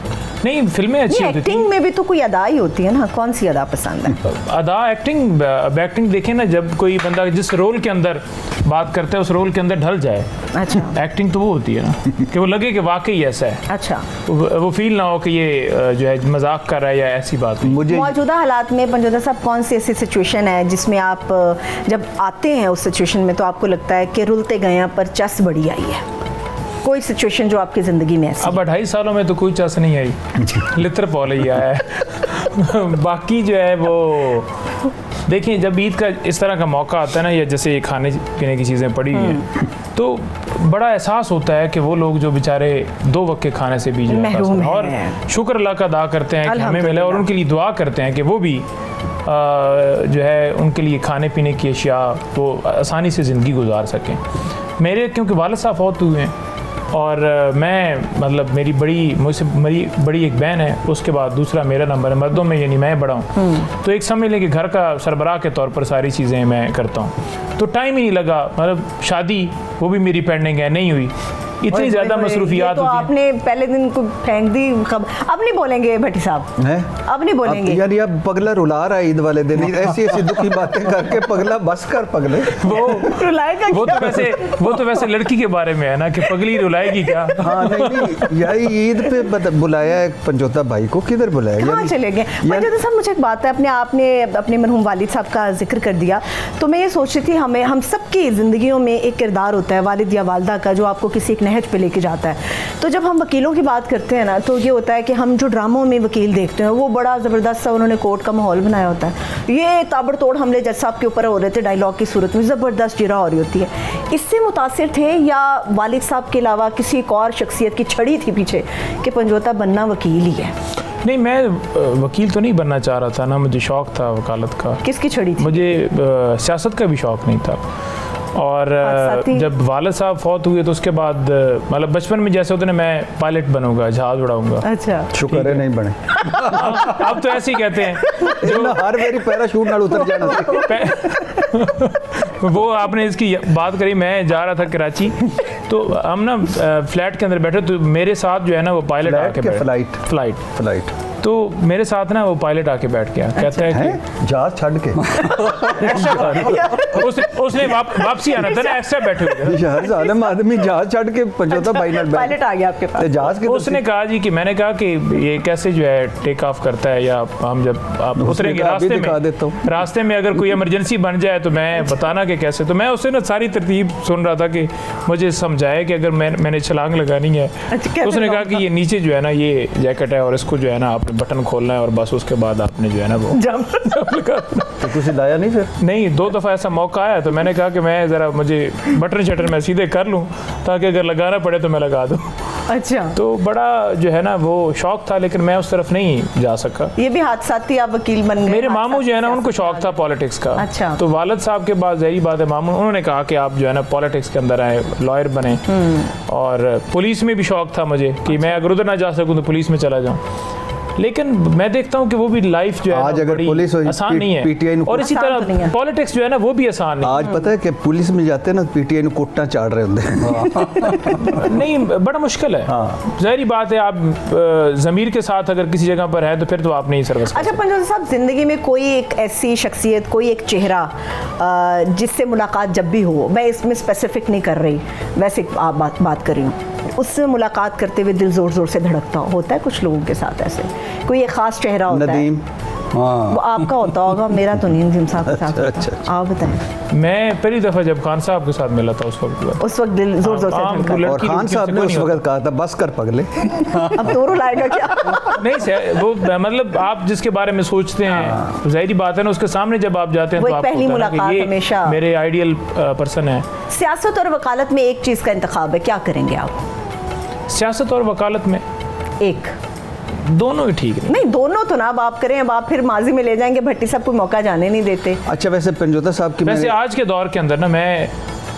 [SPEAKER 5] नहीं, फिल्में अच्छी होती थी।
[SPEAKER 1] एक्टिंग में भी तो कोई अदा ही होती है ना, कौन सी अदा पसंद है?
[SPEAKER 5] अदा एक्टिंग, अब एक्टिंग देखें ना, जब कोई बंदा जिस रोल के अंदर बात करता है उस रोल के अंदर ढल जाए,
[SPEAKER 1] अच्छा
[SPEAKER 5] एक्टिंग तो वो होती है ना कि वो लगे कि वाकई ऐसा है,
[SPEAKER 1] अच्छा,
[SPEAKER 5] वो फील ना हो कि ये जो है मजाक कर रहा है या ऐसी बात नहीं।
[SPEAKER 2] मुझे
[SPEAKER 1] मौजूदा हालात में पंजोता साहब कौन सी ऐसी सिचुएशन है जिसमें आप जब आते हैं उस सिचुएशन में तो आपको लगता है कि रुलते गए पर चस बड़ी आई है? कोई सिचुएशन जो आपकी ज़िंदगी में ऐसी?
[SPEAKER 5] अब 2.5 सालों में तो कोई चस नहीं आई, लित्र पौल ही आया है। बाकी जो है वो देखिए, जब ईद का इस तरह का मौका आता है ना, या जैसे खाने पीने की चीज़ें पड़ी हुई हैं, तो बड़ा एहसास होता है कि वो लोग जो बेचारे 2 वक्त के खाने से भी जो है
[SPEAKER 1] महरूम
[SPEAKER 5] और
[SPEAKER 1] हैं।
[SPEAKER 5] शुक्र अल्लाह का अदा करते हैं कि हमें मिले, और उनके लिए दुआ करते हैं कि वो भी जो है उनके लिए खाने पीने की अशिया वो आसानी से ज़िंदगी गुजार सकें। मेरे क्योंकि वालिद साहब फौत हुए हैं और मैं मतलब मेरी बड़ी एक बहन है, उसके बाद दूसरा मेरा नंबर है मर्दों में, यानी मैं बड़ा हूँ, तो एक समझ लें कि घर का सरबराह के तौर पर सारी चीज़ें मैं करता हूँ, तो टाइम ही नहीं लगा। मतलब शादी वो भी मेरी पेंडिंग है, नहीं हुई, इतनी ज़्यादा मसरूफियात
[SPEAKER 1] तो
[SPEAKER 5] होती हैं।
[SPEAKER 1] आपने पहले दिन को फेंक दी खबर। अब नहीं बोलेंगे भट्टी साहब,
[SPEAKER 2] हैं?
[SPEAKER 1] अब नहीं बोलेंगे।
[SPEAKER 2] यार ये पगला रुला रहा है ईद वाले दिन, ऐसी ऐसी दुखी बातें करके पगला बस कर पगले।
[SPEAKER 1] रुलाएगा
[SPEAKER 5] वो
[SPEAKER 1] क्या?
[SPEAKER 5] तो वैसे लड़की के बारे में है ना कि पगली रुलाएगी क्या।
[SPEAKER 2] हाँ नहीं यार, ईद पे बुलाया है पंजोता भाई को, किधर बुलाया?
[SPEAKER 1] कहाँ चले गए? पंजोता साहब, मुझे एक बात है, आपने अपने मरहूम वालिद साहब का जिक्र कर दिया, तो मैं ये सोच रही थी हम सबकी ज़िंदगियों में एक किरदार होता है वालिद या वालदा का जो आपको किसी एक नहज पे लेके जाता है। तो जब हम वकीलों की बात करते हैं ना, तो ये होता है कि हम जो ड्रामों में वकील देखते हैं वो बड़ा ज़बरदस्त सा उन्होंने कोर्ट का माहौल बनाया होता है, ये ताबड़तोड़ हमले जज साहब के ऊपर हो रहे थे डायलॉग की सूरत में, ज़बरदस्त जिरा हो रही होती है। इससे मुतासिर थे या वालिद साहब के अलावा किसी एक और शख्सियत की छड़ी थी पीछे कि पंजोता बनना वकील ही है?
[SPEAKER 5] नहीं, मैं वकील तो नहीं बनना चाह रहा था ना, मुझे शौक़ था वकालत का।
[SPEAKER 1] किसकी छड़ी थी?
[SPEAKER 5] मुझे सियासत का भी शौक़ नहीं था। और जब वालिद साहब फौत हुए तो उसके बाद मतलब बचपन में जैसे होते ना, मैं पायलट बनूंगा, जहाज उड़ाऊंगा।
[SPEAKER 1] अच्छा,
[SPEAKER 2] शुक्र है नहीं बने।
[SPEAKER 5] अब तो ऐसे ही कहते हैं
[SPEAKER 2] जो हर मेरी पैराशूट नाल उतर जाना।
[SPEAKER 5] वो आपने इसकी बात करी, मैं जा रहा था कराची, तो हम ना फ्लैट के अंदर बैठे, तो मेरे साथ जो है ना वो पायलट आके बैठ, फ्लाइट तो मेरे साथ ना वो पायलट आके बैठ गया। कहता है कि
[SPEAKER 2] जहाज छड़ के
[SPEAKER 5] उसने वापसी आना था ना, एक्स्ट्रा बैठे हुए थे।
[SPEAKER 2] हर आलम आदमी जहाज छड़ के पंजोता
[SPEAKER 1] पायलट आ गया आपके पास।
[SPEAKER 2] जहाज के
[SPEAKER 5] उसने कहा जी कि मैंने कहा कि ये कैसे जो है टेक ऑफ करता है, या हम जब आप उतरेंगे रास्ते में अगर कोई इमरजेंसी बन जाए तो मैं बताना कि कैसे। तो मैं उससे ना सारी तरतीब सुन रहा था कि मुझे समझाए कि अगर मैंने छलांग लगानी है, तो उसने कहा कि ये नीचे जो है ना ये जैकेट है और इसको जो है ना आपने बटन खोलना है और बस उसके बाद आपने जो है ना वो
[SPEAKER 2] तो कुछ लाया नहीं फिर?
[SPEAKER 5] नहीं, 2 दफ़ा ऐसा मौका आया तो मैंने कहा कि मैं ज़रा मुझे बटन शटर मैं सीधे कर लूँ ताकि अगर लगाना पड़े तो मैं लगा दूँ।
[SPEAKER 1] अच्छा,
[SPEAKER 5] तो बड़ा जो है ना वो शौक था, लेकिन मैं उस तरफ नहीं जा सका।
[SPEAKER 1] ये भी हादसात थी, आप वकील बन गए।
[SPEAKER 5] मेरे मामू जो है ना उनको शौक था पॉलिटिक्स का।
[SPEAKER 1] अच्छा।
[SPEAKER 5] तो वालिद साहब के बाद ज़ाहिर बात है मामू उन्होंने कहा कि आप जो है ना पॉलिटिक्स के अंदर आए, लॉयर बने। और पुलिस में भी शौक था मुझे कि मैं अगर उधर ना जा सकूँ तो पुलिस में चला जाऊँ, लेकिन मैं देखता हूँ कि वो भी लाइफ जो है
[SPEAKER 2] आज अगर पुलिस
[SPEAKER 5] आसान नहीं है, और इसी तरह पॉलिटिक्स जो है ना वो भी आसान नहीं।
[SPEAKER 2] आज पता है कि पुलिस में जाते हैं ना पीटीआई को कोट्टा चाड़ रहे होते हैं।
[SPEAKER 5] नहीं, बड़ा मुश्किल है। ज़ाहिर बात है आप ज़मीर के साथ अगर किसी जगह पर है तो फिर तो आप नहीं सर्विस।
[SPEAKER 1] अच्छा पंजोता साहब, जिंदगी में कोई एक ऐसी शख्सियत, कोई एक चेहरा जिससे मुलाकात जब भी हो, मैं इसमें स्पेसिफिक नहीं कर रही, वैसे आप बात कर रही हूँ, उससे मुलाकात करते हुए दिल जोर जोर से धड़कता होता है कुछ लोगों के साथ, ऐसे कोई एक खास चेहरा होता
[SPEAKER 2] नदीम।
[SPEAKER 1] वो आपका होता होगा, मेरा तो नहीं नदीम साहब के साथ होता।
[SPEAKER 2] अच्छा।
[SPEAKER 1] आप बताएं।
[SPEAKER 5] मैं पहली दफ़ा जब खान साहब के साथ मिला था उस वक्त
[SPEAKER 1] दिल जोर जोर से धड़का।
[SPEAKER 2] और खान साहब ने उस वक्त कहा था बस कर पगले।
[SPEAKER 1] अब दोनों लाएगा क्या?
[SPEAKER 5] नहीं वो मतलब आप जिसके बारे में सोचते हैं ज़ाहिर बात है ना, उसके सामने जब आप जाते हैं तो आपको
[SPEAKER 1] पहली मुलाकात हमेशा
[SPEAKER 5] मेरे आइडियल पर्सन है।
[SPEAKER 1] सियासत और वकालत में एक चीज़ का इंतखाब है, क्या करेंगे आप?
[SPEAKER 5] सियासत और वकालत में
[SPEAKER 1] एक,
[SPEAKER 5] दोनों ही ठीक
[SPEAKER 1] नहीं, दोनों तो ना अब आप करें, अब आप फिर माजी में ले जाएंगे, भट्टी साहब को मौका जाने नहीं देते।
[SPEAKER 2] अच्छा, वैसे पंजोता साहब की
[SPEAKER 5] वैसे आज के दौर के अंदर ना मैं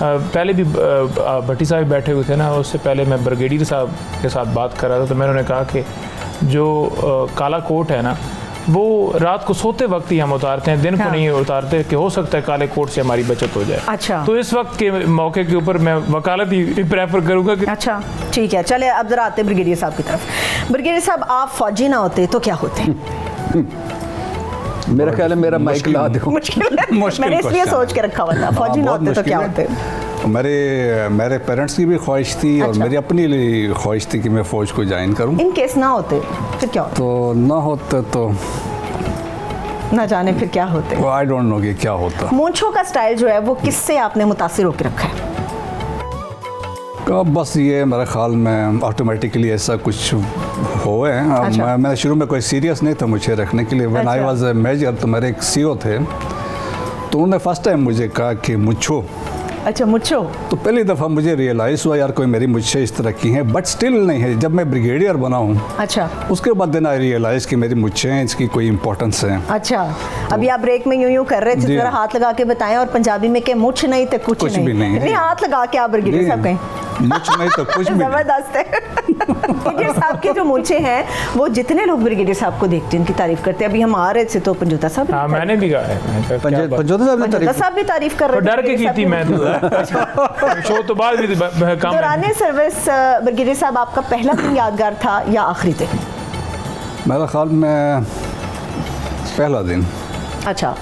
[SPEAKER 5] पहले भी भट्टी साहब बैठे हुए थे ना, उससे पहले मैं ब्रिगेडियर साहब के साथ बात कर रहा था, तो मैंने उन्हें कहा कि जो काला कोट है ना वो रात को सोते वक्त ही हम उतारते हैं, दिन को नहीं उतारते, कि हो सकता है काले कोट से हमारी बचत हो जाए।
[SPEAKER 1] अच्छा,
[SPEAKER 5] तो इस वक्त के मौके के ऊपर मैं वकालत ही प्रेफर करूँगा कि
[SPEAKER 1] अच्छा ठीक है। चले अब जरा आते हैं ब्रिगेडियर साहब की तरफ। ब्रिगेडियर साहब, आप फौजी ना होते तो क्या होते?
[SPEAKER 2] मेरा ख्याल है मेरा माइक ला दो।
[SPEAKER 1] मुश्किल मैंने इसलिए सोच के रखा हुआ था, फौजी ना होते तो क्या होते?
[SPEAKER 3] मेरे पेरेंट्स की भी ख्वाहिश थी और मेरी अपनी ख्वाहिश थी कि मैं फ़ौज को ज्वाइन करूं।
[SPEAKER 1] इन केस ना होते फिर क्या होता?
[SPEAKER 3] तो ना होते तो
[SPEAKER 1] ना जाने फिर क्या होते।
[SPEAKER 3] आई डोंट नो कि क्या होता।
[SPEAKER 1] मूंछों का स्टाइल जो है वो किससे आपने मुतासिर होकर रखा है?
[SPEAKER 3] बस ये मेरे ख्याल में ऑटोमेटिकली ऐसा कुछ हुए हैं।
[SPEAKER 1] अच्छा।
[SPEAKER 3] मैं शुरू में कोई सीरियस नहीं था मुझे रखने के लिए। When I was a major, तो मेरे एक सीओ थे, तो उन्होंने फर्स्ट टाइम मुझे कहा कि मुझो।
[SPEAKER 1] अच्छा, मुझो। तो
[SPEAKER 3] पहली दफ़ा मुझे रियलाइज़ हुआ यार कोई मेरी मुझसे इस तरह की हैं, बट स्टिल नहीं है। जब मैं ब्रिगेडियर बना हूँ,
[SPEAKER 1] अच्छा,
[SPEAKER 3] उसके बाद देन आई रियलाइज़ कि मेरी मुझसे हैं, इसकी कोई इंपॉर्टेंस है।
[SPEAKER 1] अच्छा, अभी आप ब्रेक में यूं कर रहे थे, जरा हाथ लगा के बताएं, और पंजाबी में के मुझ नहीं तो कुछ
[SPEAKER 3] भी नहीं।
[SPEAKER 1] हाथ लगा के आप ब्रिगेडियर साहब कहें
[SPEAKER 3] मुझ नहीं तो कुछ भी।
[SPEAKER 1] जबरदस्त है। ब्रिगेडियर साहब के जो मुझे हैं वो जितने लोग ब्रिगेडियर साहब को देखते हैं उनकी तारीफ करते हैं। अभी हम आ रहे थे तो पंजोता साहब,
[SPEAKER 5] हाँ मैंने भी कहा है,
[SPEAKER 2] पंजोता
[SPEAKER 1] साहब भी तारीफ कर रहे थे।
[SPEAKER 5] डर के की थी मैं तो शो तो बाद भी काम।
[SPEAKER 1] दौराने सर्विस ब्रिगेडियर साहब आपका पहला दिन यादगार था या आखिरी दिन?
[SPEAKER 3] मेरा ख्याल में पहला दिन।
[SPEAKER 1] अच्छा,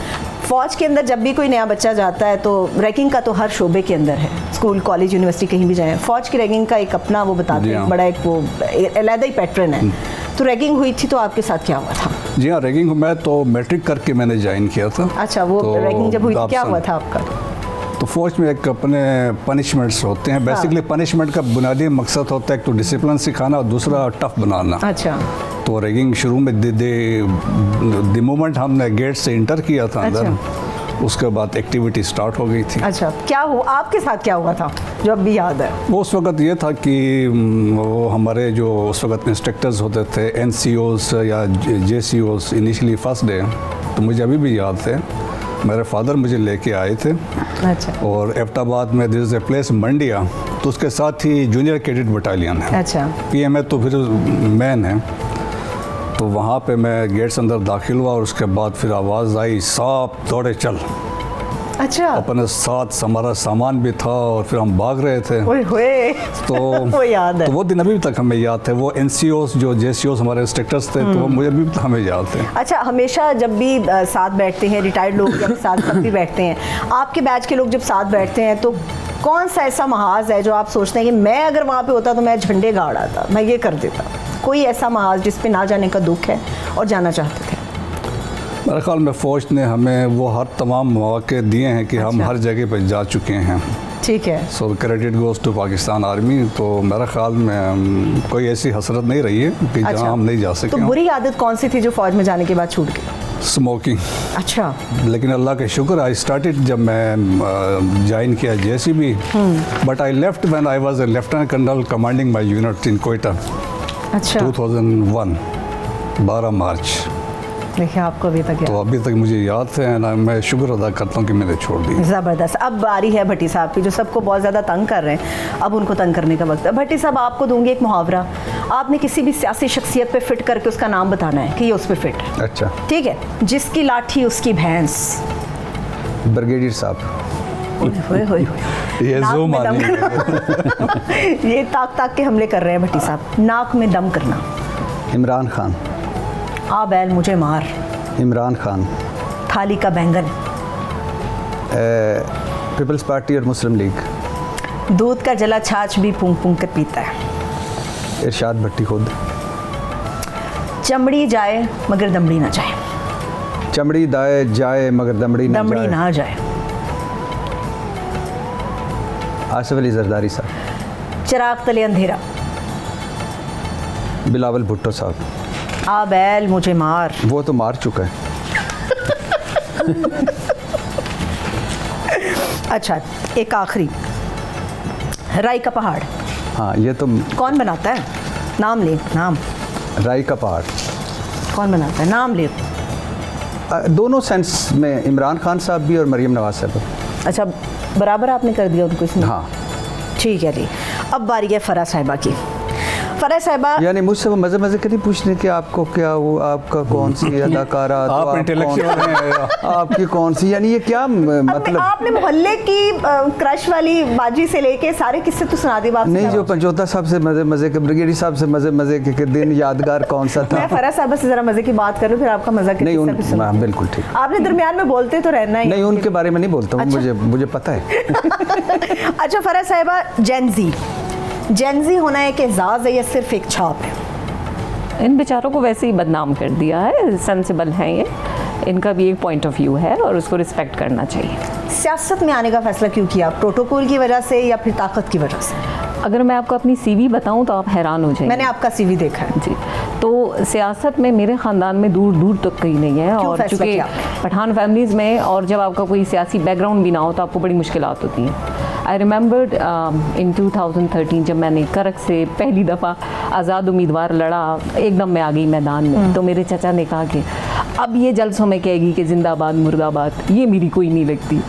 [SPEAKER 1] फौज के अंदर जब भी कोई नया बच्चा जाता है तो रैगिंग का तो हर शोबे के अंदर है, स्कूल कॉलेज यूनिवर्सिटी कहीं भी जाएं, फौज की रैगिंग का एक अपना वो बताते हैं, बड़ा एक वो अलग ही पैटर्न है। तो रैगिंग हुई थी तो आपके साथ क्या हुआ था?
[SPEAKER 3] जी हाँ, रैगिंग मैं तो मैट्रिक करके मैंने ज्वाइन किया था।
[SPEAKER 1] अच्छा, वो
[SPEAKER 3] तो
[SPEAKER 1] रैगिंग जब हुई थी क्या हुआ था आपका?
[SPEAKER 3] तो फौज में एक अपने पनिशमेंट्स होते हैं। बेसिकली पनिशमेंट का बुनियादी मकसद होता है एक तो डिसिप्लिन सिखाना और दूसरा टफ बनाना।
[SPEAKER 1] अच्छा,
[SPEAKER 3] तो रैगिंग शुरू में द मोमेंट हमने गेट से इंटर किया था अंदर, उसके बाद एक्टिविटी स्टार्ट हो गई थी।
[SPEAKER 1] अच्छा, क्या हुआ आपके साथ, क्या हुआ था जो अब भी याद है?
[SPEAKER 3] वो उस वक्त ये था कि वो हमारे जो उस वक्त इंस्ट्रक्टर्स होते थे, NCOs या JCOs, इनिशियली फर्स्ट डे, तो मुझे अभी भी याद थे, मेरे फादर मुझे लेके आए थे।
[SPEAKER 1] अच्छा।
[SPEAKER 3] और एबटाबाद में दिस इज़ ए प्लेस मंडिया, तो उसके साथ ही जूनियर कैडेट बटालियन है।
[SPEAKER 1] अच्छा,
[SPEAKER 3] PMA तो फिर मैन है। तो वहाँ पे मैं गेट्स अंदर दाखिल हुआ और उसके बाद फिर आवाज़ आई, साहब दौड़े चल।
[SPEAKER 1] अच्छा।
[SPEAKER 3] अपने साथ हमारा सामान भी था और फिर हम भाग रहे थे।
[SPEAKER 1] ओए होए।
[SPEAKER 3] तो
[SPEAKER 1] वो याद है।
[SPEAKER 3] तो वो दिन अभी तक हमें याद थे। वो NCOs जो JCOs हमारे इंस्ट्रक्टर्स थे, तो वो मुझे अभी तक हमें याद थे।
[SPEAKER 1] अच्छा, हमेशा जब भी साथ बैठते हैं रिटायर्ड लोग जब साथ सब भी बैठते हैं, आपके बैच के लोग जब साथ बैठते हैं तो कौन सा ऐसा महाज है जो आप सोचते हैं कि मैं अगर वहाँ पे होता तो मैं झंडे गाड़ आता, मैं ये कर देता? कोई ऐसा महाज जिस पे ना जाने का दुख है और जाना चाहते थे?
[SPEAKER 3] मेरे ख्याल में फ़ौज ने हमें वो हर तमाम मौके दिए हैं कि हम हर जगह पर जा चुके हैं।
[SPEAKER 1] ठीक है।
[SPEAKER 3] So credit goes to Pakistan army. तो मेरे ख्याल में कोई ऐसी हसरत नहीं रही है कि जहाँ हम नहीं जा सके।
[SPEAKER 1] तो बुरी आदत कौन सी थी जो फौज में जाने के बाद छूट गई?
[SPEAKER 3] स्मोकिंग।
[SPEAKER 1] अच्छा।
[SPEAKER 3] लेकिन अल्लाह के शुक्र, आई स्टार्टेड जब मैं ज्वाइन किया JCB, but I left when I was a lieutenant colonel commanding my unit in Quetta.
[SPEAKER 1] अच्छा।
[SPEAKER 3] 2001 12 मार्च।
[SPEAKER 1] देखिए आपको अभी तक
[SPEAKER 3] तो अभी तक मुझे याद है ना, मैं शुक्र अदा करता हूँ कि मैंने छोड़ दी।
[SPEAKER 1] ज़बरदस्त। अब बारी है भट्टी साहब की, जो सबको बहुत ज़्यादा तंग कर रहे हैं, अब उनको तंग करने का वक्त है। भट्टी साहब, आपको दूंगी एक मुहावरा, आपने किसी भी सियासी शख्सियत पे फिट करके उसका नाम बताना है कि ये उस पे फिट है।
[SPEAKER 2] अच्छा,
[SPEAKER 1] ठीक है? जिसकी लाठी उसकी भैंस।
[SPEAKER 2] ब्रिगेडियर साहब।
[SPEAKER 1] होए होए होए।
[SPEAKER 3] ये
[SPEAKER 1] नाक
[SPEAKER 3] ज़ूम
[SPEAKER 1] में
[SPEAKER 3] आ
[SPEAKER 1] दम
[SPEAKER 3] रही है।
[SPEAKER 1] करना। ये ताक ताक के हमले कर रहे हैं भट्टी साहब। नाक में दम करना।
[SPEAKER 2] इमरान खान।
[SPEAKER 1] आ बैल मुझे मार।
[SPEAKER 2] इमरान खान।
[SPEAKER 1] थाली का बैंगन।
[SPEAKER 2] पीपल्स पार्टी और मुस्लिम लीग।
[SPEAKER 1] दूध का जला छाछ भी पूंग पूंग कर पीता है।
[SPEAKER 2] इरशाद भट्टी खुद।
[SPEAKER 1] चमड़ी जाए मगर दमड़ी ना जाए।
[SPEAKER 2] चमड़ी दाए जाए मगर दमड़ी
[SPEAKER 1] दमड़ी ना जाए।
[SPEAKER 2] आसिफ अली जरदारी साहब।
[SPEAKER 1] चिराग तले अंधेरा।
[SPEAKER 2] बिलावल भुट्टो साहब।
[SPEAKER 1] आ बैल मुझे मार।
[SPEAKER 2] वो तो मार चुका है।
[SPEAKER 1] अच्छा, एक आखिरी, राई का पहाड़
[SPEAKER 2] हाँ, ये तो
[SPEAKER 1] कौन बनाता है? नाम ले, नाम।
[SPEAKER 2] राई का पहाड़
[SPEAKER 1] कौन बनाता है? नाम ले।
[SPEAKER 2] दोनों सेंस में, इमरान खान साहब भी और मरीम नवाज साहब।
[SPEAKER 1] अच्छा, बराबर आपने कर दिया उनको इसमें?
[SPEAKER 2] हाँ।
[SPEAKER 1] ठीक है जी। अब बारी है फरा साहिबा की। फरा साहिबा,
[SPEAKER 2] यानी मुझसे वो मज़े मज़े के नहीं पूछने कि आपको क्या, वो आपका कौन सी अदाकारा, तो
[SPEAKER 3] आप इंटेलेक्चुअल हैं।
[SPEAKER 2] आपकी कौन सी, यानी ये क्या मतलब?
[SPEAKER 1] आपने मोहल्ले की क्रश वाली बाजी से लेके सारे किस्से तो सुना दी बाप।
[SPEAKER 2] नहीं, जो पंजोता साहब से मज़े मज़े के, ब्रिगेडियर साहब से मज़े मज़े के दिन यादगार कौन सा था?
[SPEAKER 1] मैं फरा साहिबा से ज़रा मज़े की बात करूँ, फिर आपका मज़ा के
[SPEAKER 2] नहीं,
[SPEAKER 1] किस्सा भी सुनो।
[SPEAKER 2] बिल्कुल ठीक।
[SPEAKER 1] आपने दरमियान में बोलते तो रहना ही।
[SPEAKER 2] नहीं, उनके बारे में नहीं बोलता हूँ।
[SPEAKER 1] अच्छा।
[SPEAKER 2] मुझे पता है।
[SPEAKER 1] अच्छा फरा साहिबा, जेनजी होना एक एजाज़ है या सिर्फ एक छाप है?
[SPEAKER 4] इन बेचारों को वैसे ही बदनाम कर दिया है। सेंसिबल हैं ये, इनका भी एक पॉइंट ऑफ व्यू है और उसको रिस्पेक्ट करना चाहिए।
[SPEAKER 1] सियासत में आने का फैसला क्यों किया? प्रोटोकॉल की वजह से या फिर ताकत की वजह से?
[SPEAKER 4] अगर मैं आपको अपनी CV बताऊं तो आप हैरान हो जाएंगे।
[SPEAKER 1] मैंने आपका CV देखा है
[SPEAKER 4] जी। तो सियासत में मेरे ख़ानदान में दूर दूर तक कहीं नहीं है, और
[SPEAKER 1] फैसला
[SPEAKER 4] चूँकि
[SPEAKER 1] किया?
[SPEAKER 4] पठान फैमिलीज़ में, और जब आपका कोई सियासी बैकग्राउंड भी ना हो तो आपको बड़ी मुश्किलात होती हैं। आई रिमेंबर्ड इन 2013 जब मैंने करक से पहली दफ़ा आज़ाद उम्मीदवार लड़ा, एकदम मैं आ गई मैदान में, तो मेरे चचा ने कहा कि अब ये जलसों में कहेगी कि जिंदाबाद मुर्दाबाद, ये मेरी कोई नहीं लगती।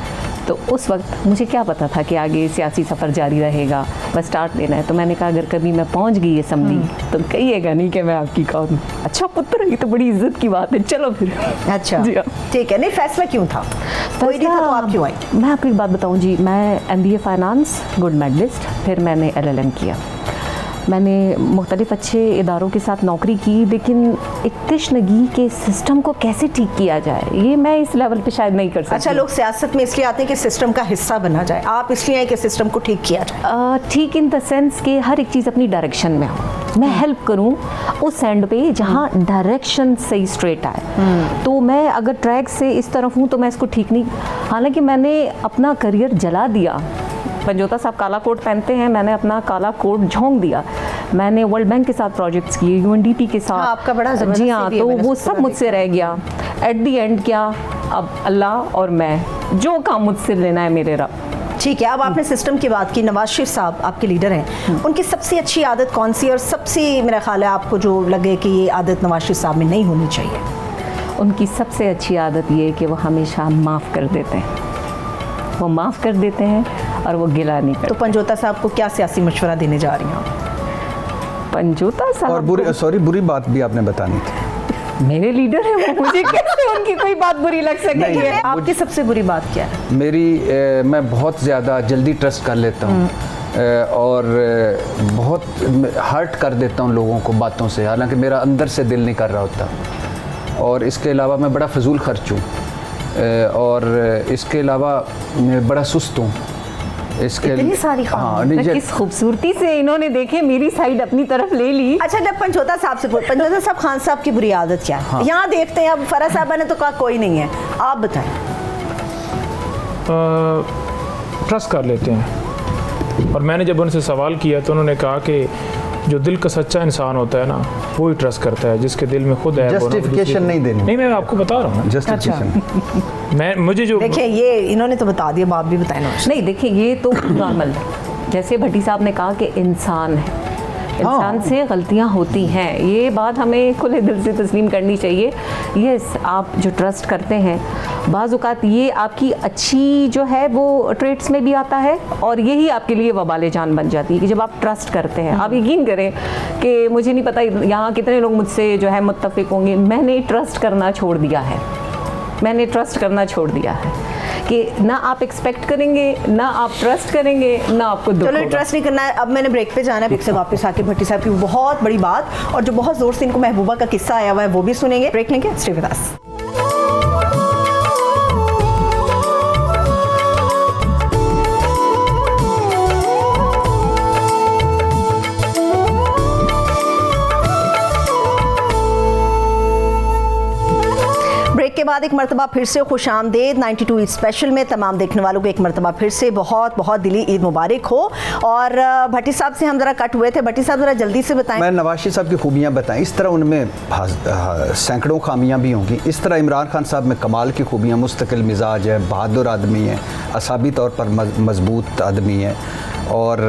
[SPEAKER 4] तो उस वक्त मुझे क्या पता था कि आगे सियासी सफ़र जारी रहेगा, बस स्टार्ट लेना है। तो मैंने कहा अगर कभी मैं पहुंच गई असम्बली तो कहिएगा नहीं कि मैं आपकी कौन। अच्छा पुत्र, ये तो बड़ी इज्जत की बात है, चलो फिर।
[SPEAKER 1] अच्छा
[SPEAKER 4] जी हाँ।
[SPEAKER 1] ठीक है। नहीं, फैसला क्यों था? कोई नहीं था तो आप क्यों आई?
[SPEAKER 4] मैं आपको एक बात बताऊं जी, मैं MBA फाइनेंस गोल्ड मेडलिस्ट, फिर मैंने LLM किया। मैंने मुख्तलिफ अच्छे इदारों के साथ नौकरी की, लेकिन एक तशनगी के सिस्टम को कैसे ठीक किया जाए, ये मैं इस लेवल पे शायद नहीं कर सकती।
[SPEAKER 1] अच्छा, लोग सियासत में इसलिए आते हैं कि सिस्टम का हिस्सा बना जाए, आप इसलिए हैं कि सिस्टम को ठीक किया जाए?
[SPEAKER 4] ठीक इन द सेंस कि हर एक चीज़ अपनी डायरेक्शन में हो, मैं हेल्प करूं उस एंड पे जहां डायरेक्शन सही स्ट्रेट आए। तो मैं अगर ट्रैक से इस तरफ हूं तो मैं इसको ठीक नहीं, हालांकि मैंने अपना करियर जला दिया। पंजोता साहब काला कोट पहनते हैं, मैंने अपना काला कोट झोंक दिया। मैंने वर्ल्ड बैंक के साथ प्रोजेक्ट्स किए, UNDP के साथ।
[SPEAKER 1] हाँ, आपका बड़ा ज़बरदस्त
[SPEAKER 4] जी हाँ,
[SPEAKER 1] CV है,
[SPEAKER 4] तो
[SPEAKER 1] मैंने
[SPEAKER 4] वो
[SPEAKER 1] उसको
[SPEAKER 4] सब
[SPEAKER 1] पूरा
[SPEAKER 4] मुझसे रह गया। एट दी एंड क्या, अब अल्लाह और मैं, जो काम मुझसे लेना है मेरे रब।
[SPEAKER 1] ठीक है। अब आपने सिस्टम की बात की, नवाज शरीफ साहब आपके लीडर हैं, उनकी सबसे अच्छी आदत कौन सी, और सबसे मेरा ख्याल है आपको जो लगे कि ये आदत नवाज शरीफ साहब में नहीं होनी चाहिए?
[SPEAKER 4] उनकी सबसे अच्छी आदत ये है कि वो हमेशा माफ़ कर देते हैं, वो माफ़ कर देते हैं और वो गिला नहीं करते।
[SPEAKER 1] तो पंजोता साहब को क्या सियासी मशवरा देने जा रही हैं?
[SPEAKER 4] पंजोता साहब
[SPEAKER 2] और बुरी बात भी आपने बतानी थी।
[SPEAKER 4] मेरे लीडर है वो, मुझे कैसे उनकी कोई बात बुरी लग सकती है?
[SPEAKER 1] आपकी सबसे बुरी बात क्या है?
[SPEAKER 2] मेरी मैं बहुत ज़्यादा जल्दी ट्रस्ट कर लेता हूँ और बहुत हर्ट कर देता हूँ लोगों को बातों से, हालांकि मेरा अंदर से दिल नहीं कर रहा होता। और इसके अलावा मैं बड़ा फजूल खर्च हूँ और इसके अलावा मैं बड़ा सुस्त हूँ।
[SPEAKER 1] इतनी सारी
[SPEAKER 4] किस खूबसूरती से इन्होंने देखे मेरी साइड अपनी तरफ ले ली।
[SPEAKER 1] अच्छा, जब पंचोता साहब से पूछ, पंचोता साहब खान साहब की बुरी आदत क्या है?
[SPEAKER 2] हाँ।
[SPEAKER 1] यहाँ देखते हैं, अब फरा साहबा ने तो कहा कोई नहीं है, आप बताएं।
[SPEAKER 5] ट्रस्ट कर लेते हैं, और मैंने जब उनसे सवाल किया तो उन्होंने कहा कि जो दिल का सच्चा इंसान होता है ना, वो ही ट्रस्ट करता है, जिसके दिल में खुद है।
[SPEAKER 2] जस्टिफिकेशन नहीं देनी।
[SPEAKER 5] नहीं, मैं आपको बता रहा हूँ
[SPEAKER 2] जस्टिफिकेशन
[SPEAKER 5] मैं मुझे जो
[SPEAKER 1] देखिए, ये इन्होंने तो बता दिया, आप भी बताएं ना।
[SPEAKER 4] नहीं देखिए, ये तो नॉर्मल है। जैसे भट्टी साहब ने कहा कि इंसान है, इंसान से गलतियां होती हैं, ये बात हमें खुले दिल से तस्लीम करनी चाहिए। यस, आप जो ट्रस्ट करते हैं, बाज़ औक़ात ये आपकी अच्छी जो है वो ट्रेट्स में भी आता है, और यही आपके लिए वबाले जान बन जाती है कि जब आप ट्रस्ट करते हैं। आप यकीन करें कि मुझे नहीं पता यहाँ कितने लोग मुझसे जो है मुत्तफ़िक होंगे, मैंने ट्रस्ट करना छोड़ दिया है। मैंने ट्रस्ट करना छोड़ दिया है कि ना आप एक्सपेक्ट करेंगे, ना आप ट्रस्ट करेंगे, ना आपको दुख
[SPEAKER 1] चलो,
[SPEAKER 4] होगा।
[SPEAKER 1] ट्रस्ट नहीं करना है। अब मैंने ब्रेक पे जाना है, ब्रेक से वापस आके भट्टी साहब की बहुत बड़ी बात और जो बहुत जोर से इनको महबूबा का किस्सा आया हुआ है वो भी सुनेंगे। ब्रेक लेंगे, स्टे विद अस। ब्रेक के बाद एक मरतबा फिर से खुश आमदेद 92 ईद स्पेशल में तमाम देखने वालों को एक मरतबा फिर से बहुत बहुत दिली ईद मुबारक हो। और भट्टी साहब से हम ज़रा कट हुए थे, भट्टी साहब ज़रा जल्दी से बताएं।
[SPEAKER 2] मैं नवाज शरीफ साहब की खूबियाँ बताएं, इस तरह उनमें सैकड़ों खामियाँ भी होंगी। इस तरह इमरान खान साहब में कमाल की खूबियाँ, मुस्तकिल मिजाज है, बहादुर आदमी है, असाबी तौर पर मजबूत आदमी है। और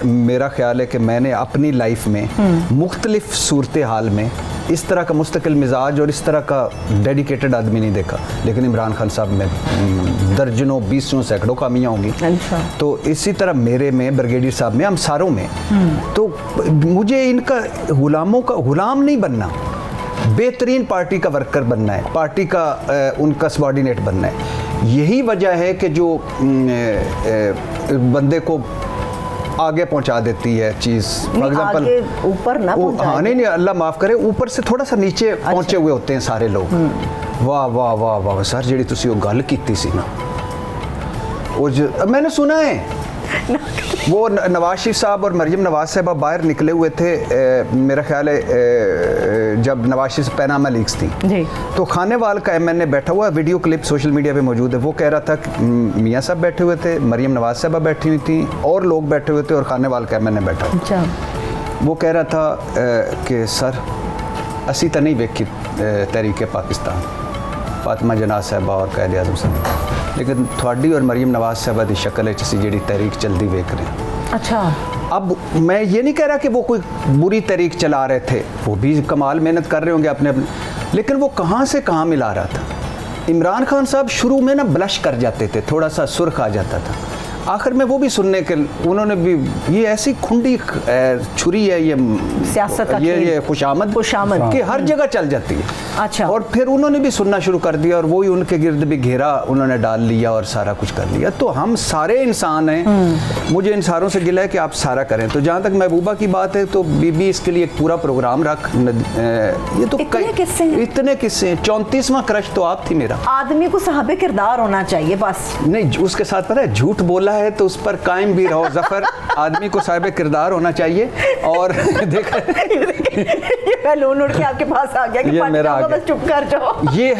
[SPEAKER 2] मेरा ख्याल है कि मैंने अपनी लाइफ में मुख्तलिफ सूरत हाल में इस तरह का मुस्तकिल मिजाज और इस तरह का डेडिकेटेड आदमी नहीं देखा। लेकिन इमरान खान साहब में दर्जनों, बीसों, सैकड़ों खामियाँ होंगी।
[SPEAKER 1] अच्छा।
[SPEAKER 2] तो इसी तरह मेरे में, ब्रिगेडियर साहब में, हम सारों में, तो मुझे इनका गुलामों का गुलाम नहीं बनना, बेहतरीन पार्टी का वर्कर बनना है, पार्टी का उनका सबॉर्डिनेट बनना है। यही वजह है कि जो बंदे को आगे पहुंचा देती है चीज़, फॉर एग्जाम्पल
[SPEAKER 1] ऊपर ना
[SPEAKER 2] हाँ, नहीं, अल्लाह माफ़ करे, ऊपर से थोड़ा सा नीचे पहुंचे हुए होते हैं सारे लोग। वाह वाह वाह वाह सर, जी तुसी वो गल कीती सी ना, वो मैंने सुना है वो नवाज शरीफ साहब और मरियम नवाज साहबा बाहर निकले हुए थे, मेरा ख्याल है जब नवाज शरीफ पैनामा लीक्स थी
[SPEAKER 1] जी,
[SPEAKER 2] तो खानेवाल का MNA बैठा हुआ, वीडियो क्लिप सोशल मीडिया पे मौजूद है। वो कह रहा था कि मियाँ साहब बैठे हुए थे, मरियम नवाज साहबा बैठी हुई थी और लोग बैठे हुए थे और खानेवाल का MNA बैठा हुआ।
[SPEAKER 1] अच्छा।
[SPEAKER 2] वो कह रहा था कि सर असी तो नहीं वेखी तहरीक पाकिस्तान, फातिमा जनाज साहबा और कायद आज़म साहब, लेकिन थोड़ी और मरियम नवाज साहबा की शक्ल असी जी तहरीक चलती वेख रहे हैं।
[SPEAKER 1] अच्छा।
[SPEAKER 2] अब मैं ये नहीं कह रहा कि वो कोई बुरी तहरीक चला रहे थे, वो भी कमाल मेहनत कर रहे होंगे अपने, लेकिन वो कहाँ से कहाँ मिला रहा था। इमरान खान साहब शुरू में ना ब्लश कर जाते थे, थोड़ा सा सुर्ख आ जाता था, आखिर में वो भी सुनने के उन्होंने भी, ये ऐसी खुंडी छुरी है ये
[SPEAKER 1] सियासत का
[SPEAKER 2] ये खुशामद कि हर जगह चल जाती है।
[SPEAKER 1] अच्छा।
[SPEAKER 2] और फिर उन्होंने भी सुनना शुरू कर दिया और वही उनके गिर्द भी घेरा उन्होंने डाल लिया और सारा कुछ कर लिया। तो हम सारे इंसान हैं, मुझे इन सारों से गिला है कि आप सारा करें। तो जहाँ तक महबूबा की बात है तो बीबी इसके लिए एक पूरा प्रोग्राम रख, ये तो इतने किस्से, 34वां क्रश तो आप थी मेरा।
[SPEAKER 1] आदमी को साहबे किरदार होना चाहिए बस।
[SPEAKER 2] नहीं, उसके साथ पता है झूठ बोला है तो उस पर कायम भी रहो जफर, आदमी को साहिब किरदार होना चाहिए। और देख
[SPEAKER 1] ये बैलून उड़ के आपके पास आ गया कि
[SPEAKER 2] ये मेरा
[SPEAKER 1] बस चुप कर जाओ।
[SPEAKER 2] ये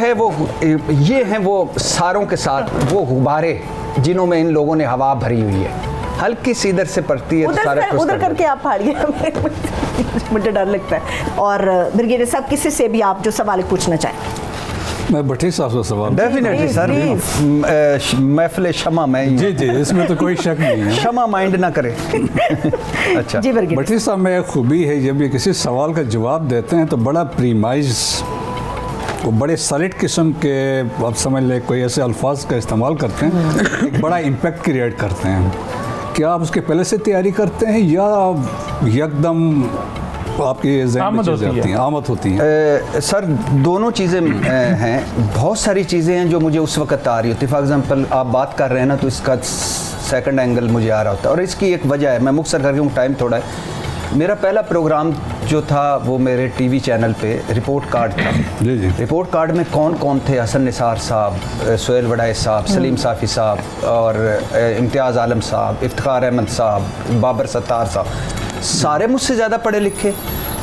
[SPEAKER 2] हैं वो सारों के साथ वो गुब्बारे जिन्हों में इन लोगों ने हवा भरी हुई है, हल्की सी इधर से पड़ती है तो
[SPEAKER 1] उधर करके आप फाड़िए, मुझे डर लगता है। और ब्रिगेडियर साहब किसी से भी आप जो सवाल पूछना चाहें।
[SPEAKER 3] मैं भट्टी साहब से सवाल,
[SPEAKER 2] डेफिनेटली सर, महफिल क्षमा में
[SPEAKER 3] जी जी, इसमें तो कोई शक नहीं है,
[SPEAKER 2] क्षमा माइंड ना करे। अच्छा
[SPEAKER 1] जी
[SPEAKER 3] भट्टी साहब में एक खूबी है, जब ये किसी सवाल का जवाब देते हैं तो बड़ा प्रीमाइज, वो बड़े सॉलिड किस्म के, आप समझ लें कोई ऐसे अल्फाज का इस्तेमाल करते हैं, एक बड़ा इम्पैक्ट क्रिएट करते हैं। क्या आप उसके पहले से तैयारी करते हैं या एकदम आपकी ज़हन में
[SPEAKER 5] आमद
[SPEAKER 3] चीज़ें
[SPEAKER 5] होती
[SPEAKER 3] आती हैं,
[SPEAKER 5] है।
[SPEAKER 3] आमद होती हैं।
[SPEAKER 2] सर दोनों चीज़ें हैं, बहुत सारी चीज़ें हैं जो मुझे उस वक्त आ रही होती। फॉर एग्जांपल आप बात कर रहे हैं ना, तो इसका सेकंड एंगल मुझे आ रहा होता है, और इसकी एक वजह है, मैं मुख्तसर करके हूँ, टाइम थोड़ा है। मेरा पहला प्रोग्राम जो था वो मेरे टीवी चैनल पे रिपोर्ट कार्ड था।
[SPEAKER 3] जी जी।
[SPEAKER 2] रिपोर्ट कार्ड में कौन कौन थे? हसन निसार साहब, सोहेल वड़ाई साहब, सलीम साफ़ी साहब और इम्तियाज़ आलम साहब, इफ्तिखार अहमद साहब, बाबर सत्तार साहब, सारे मुझसे ज़्यादा पढ़े लिखे,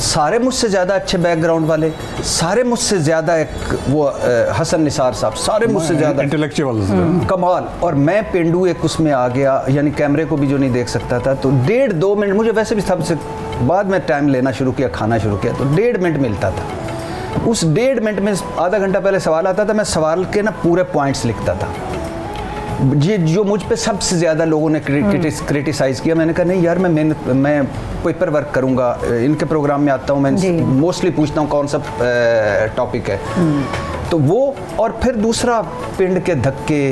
[SPEAKER 2] सारे मुझसे ज़्यादा अच्छे बैकग्राउंड वाले, सारे मुझसे ज़्यादा एक वो हसन निसार साहब, सारे मुझसे ज़्यादा
[SPEAKER 3] इंटेलेक्चुअल
[SPEAKER 2] कमाल। और मैं पेंडू एक उसमें आ गया, यानी कैमरे को भी जो नहीं देख सकता था। तो 1.5-2 मिनट, मुझे वैसे भी सबसे बाद में टाइम लेना शुरू किया, खाना शुरू किया, तो 1.5 मिनट मिलता था। उस 1.5 मिनट में आधा घंटा पहले सवाल आता था, मैं सवाल के ना पूरे पॉइंट्स लिखता था। ये जो मुझ पे सबसे ज़्यादा लोगों ने क्रिटिसाइज़ किया, मैंने कहा नहीं यार, मैं पेपर वर्क करूँगा, इनके प्रोग्राम में आता हूँ, मैं मोस्टली पूछता हूँ कौन सा टॉपिक है, तो वो। और फिर दूसरा, पिंड के धक्के,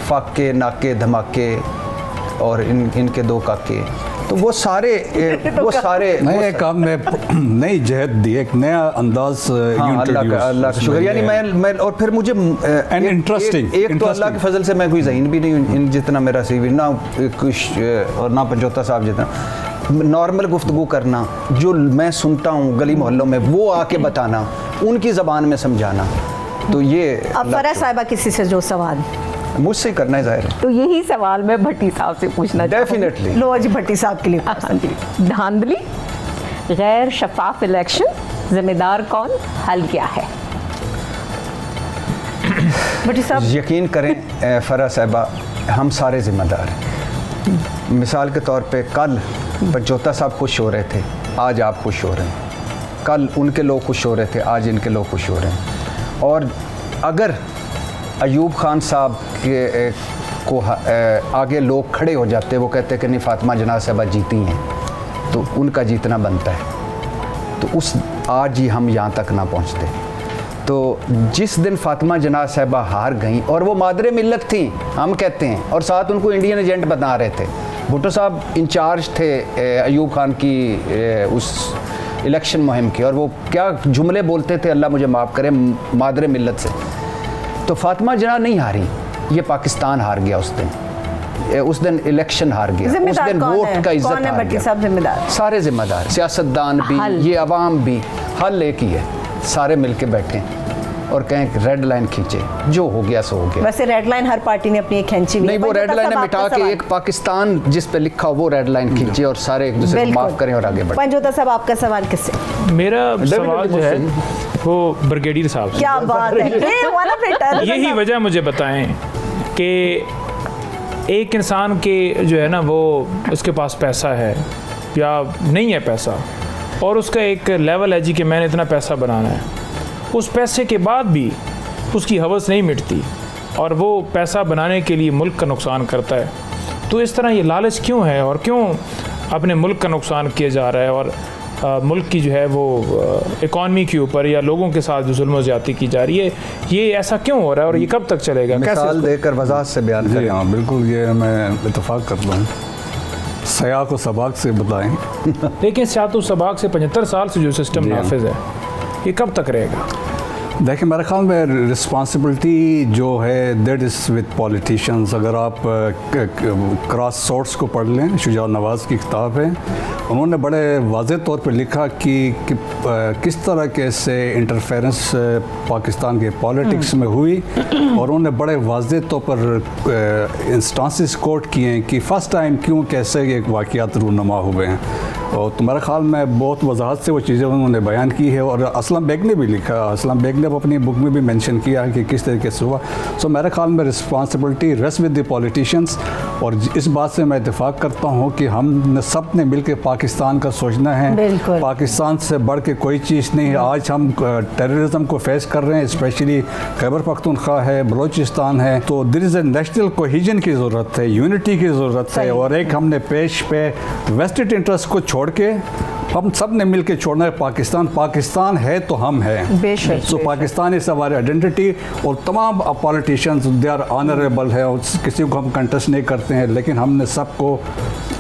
[SPEAKER 2] फाके, नाके, धमाके और इनके 2 काके, तो वो सारे
[SPEAKER 3] नए काम में नई जहत दी, एक नया अंदाज।
[SPEAKER 2] हाँ, अल्लाह का शुक्र। यानी मैं और फिर मुझे
[SPEAKER 3] इंटरेस्टिंग
[SPEAKER 2] एक तो अल्लाह के फजल से मैं कोई ज़हीन भी नहीं हूँ इन जितना मेरा सीवी ना कुछ, और ना पंजोता साहब जितना। नॉर्मल गुफ्तगू करना, जो मैं सुनता हूँ गली मोहल्लों में, वो आके बताना, उनकी ज़बान में समझाना, तो ये।
[SPEAKER 1] अब फरा साहिबा किसी से जो सवाल
[SPEAKER 2] मुझसे करना है, जाहिर है।
[SPEAKER 4] तो यही सवाल मैं भट्टी साहब से पूछना
[SPEAKER 2] डेफिनेटली।
[SPEAKER 1] लो जी भट्टी साहब के लिए।
[SPEAKER 4] हाँ जी। धांधली, गैर शफाफ इलेक्शन, जिम्मेदार कौन, हल क्या है?
[SPEAKER 1] भट्टी साहब,
[SPEAKER 2] यकीन करें फरा साहिबा, हम सारे जिम्मेदार हैं। मिसाल के तौर पे कल पंजोता साहब खुश हो रहे थे, आज आप खुश हो रहे हैं। कल उनके लोग खुश हो रहे थे, आज इनके लोग खुश हो रहे हैं। और अगर अयूब खान साहब के को आगे लोग खड़े हो जाते, वो कहते कि नहीं फातिमा जनाज़ साहिबा जीती हैं, तो उनका जीतना बनता है, तो उस आज ही हम यहाँ तक ना पहुँचते। तो जिस दिन फातिमा जनाज़ साहिबा हार गई, और वो मादरे मिल्लत थी हम कहते हैं, और साथ उनको इंडियन एजेंट बता रहे थे, भुट्टो साहब इंचार्ज थे अयूब खान की उस इलेक्शन मुहिम की, और वो क्या जुमले बोलते थे, अल्लाह मुझे माफ़ करे, मादरे मिल्लत से। तो फातिमा जना नहीं हारी, ये पाकिस्तान हार गया उस दिन इलेक्शन हार गया, उस दिन वोट का इज्जत हार गया।
[SPEAKER 1] सब जिम्मेदार,
[SPEAKER 2] सारे जिम्मेदार, सियासतदान भी, ये अवाम भी। हल एक ही है, सारे मिलके बैठें और कहें कि रेड लाइन खींचे, जो हो गया सो हो गया।
[SPEAKER 1] वैसे रेड लाइन हर पार्टी ने अपनी एक खींची हुई है।
[SPEAKER 2] नहीं, वो रेड लाइन मिटा के एक पाकिस्तान जिस पे लिखा हो वो रेड लाइन खींचे, और सारे एक दूसरे को माफ करें और आगे बढ़ें।
[SPEAKER 1] पंजोता साहब, आपका सवाल किससे?
[SPEAKER 5] मेरा सवाल जो है वो ब्रिगेडियर साहब से।
[SPEAKER 1] क्या बात है, ये वाला बेटा।
[SPEAKER 5] यही वजह मुझे बताएं कि एक इंसान के जो है ना, वो उसके पास पैसा है या नहीं है पैसा, और उसका एक लेवल है जी कि मैंने इतना पैसा बनाना है, उस पैसे के बाद भी उसकी हवस नहीं मिटती और वो पैसा बनाने के लिए मुल्क का नुकसान करता है। तो इस तरह ये लालच क्यों है, और क्यों अपने मुल्क का नुकसान किया जा रहा है, और मुल्क की जो है वो इकॉनमी के ऊपर या लोगों के साथ जो जुल्म ज़्यादती की जा रही है, ये ऐसा क्यों हो रहा है और ये कब तक चलेगा?
[SPEAKER 2] मिसाल देकर वजाहत से बयान करें।
[SPEAKER 3] हाँ बिल्कुल, ये मैं इत्तेफाक करता हूँ। सयाह को सबाक से बताएं।
[SPEAKER 5] लेकिन सियातु सबाक से 75 साल से जो सिस्टम नाफिज है, ये कब तक रहेगा?
[SPEAKER 3] देखिए, मेरे ख्याल में रिस्पॉन्सिबिलिटी जो है दैट इज़ विद पॉलिटिशियंस। अगर आप क्रॉस सोर्स को पढ़ लें, शुजा नवाज़ की किताब है, उन्होंने बड़े वाज़े तौर पे लिखा कि किस तरह के से इंटरफेरेंस पाकिस्तान के पॉलिटिक्स में हुई, और उन्होंने बड़े वाज़े तौर पर इंस्टांसेस कोट किए हैं कि फ़र्स्ट टाइम क्यों कैसे एक वाक़यात रूनुमा हुए हैं। और तो मेरे ख्याल में बहुत वजाहत से वो चीज़ें उन्होंने बयान की है, और असलम बेग ने भी लिखा, असलम बेग ने अपनी बुक में भी मेंशन किया है कि किस तरीके से हुआ। सो मेरे ख्याल में responsibility rest with the politicians, और इस बात से मैं इत्तेफाक करता हूँ कि हम सब ने मिल के पाकिस्तान का सोचना है। पाकिस्तान से बढ़ के कोई चीज़ नहीं है। आज हम टेररिज्म को फेस कर रहे हैं, स्पेशली खैबर पख्तूनख्वा है, बलोचिस्तान है, तो there is a national cohesion की ज़रूरत है, यूनिटी की ज़रूरत है, और एक हमने पेश पे वेस्टेड इंटरेस्ट को छोड़ के हम सब ने मिल के छोड़ना है पाकिस्तान। पाकिस्तान है तो हम हैं।
[SPEAKER 1] बेशक,
[SPEAKER 3] सो पाकिस्तान इज़ हमारी आइडेंटिटी। और तमाम पॉलिटिशियंस दे आर ऑनरेबल है और किसी को हम कंटेस्ट नहीं करते हैं, लेकिन हमने सबको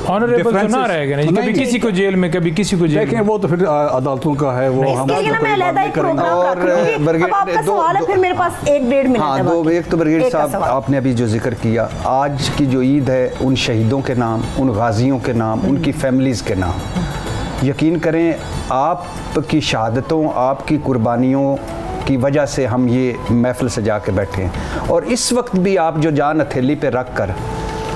[SPEAKER 5] ऑनरेबल तो ना रहेगा नहीं, कभी किसी को जेल में, कभी किसी को जेल
[SPEAKER 3] देखें,
[SPEAKER 5] में।
[SPEAKER 3] वो तो फिर अदालतों का है, वो हम
[SPEAKER 1] इसके लिए ना मैं अलहदा एक प्रोग्राम
[SPEAKER 2] और
[SPEAKER 1] रख लूंगी।
[SPEAKER 2] ब्रिगेड-
[SPEAKER 1] अब आपका
[SPEAKER 2] दो-
[SPEAKER 1] सवाल है, फिर मेरे पास 1-1.5 मिनट
[SPEAKER 2] हाँ,
[SPEAKER 1] है
[SPEAKER 2] दो
[SPEAKER 1] बाकी।
[SPEAKER 2] एक तो ब्रिगेड
[SPEAKER 1] एक का
[SPEAKER 2] साहब
[SPEAKER 1] सवाल।
[SPEAKER 2] आपने अभी जो जिक्र किया, आज की जो ईद है उन शहीदों के नाम, उन गाजियों के नाम, उनकी फैमिलीज़ के नाम। यकीन करें, आपकी शहादतों, आपकी कुर्बानियों की वजह से हम ये महफिल सजा के बैठे हैं। और इस वक्त भी आप जो जान हथेली पे रख कर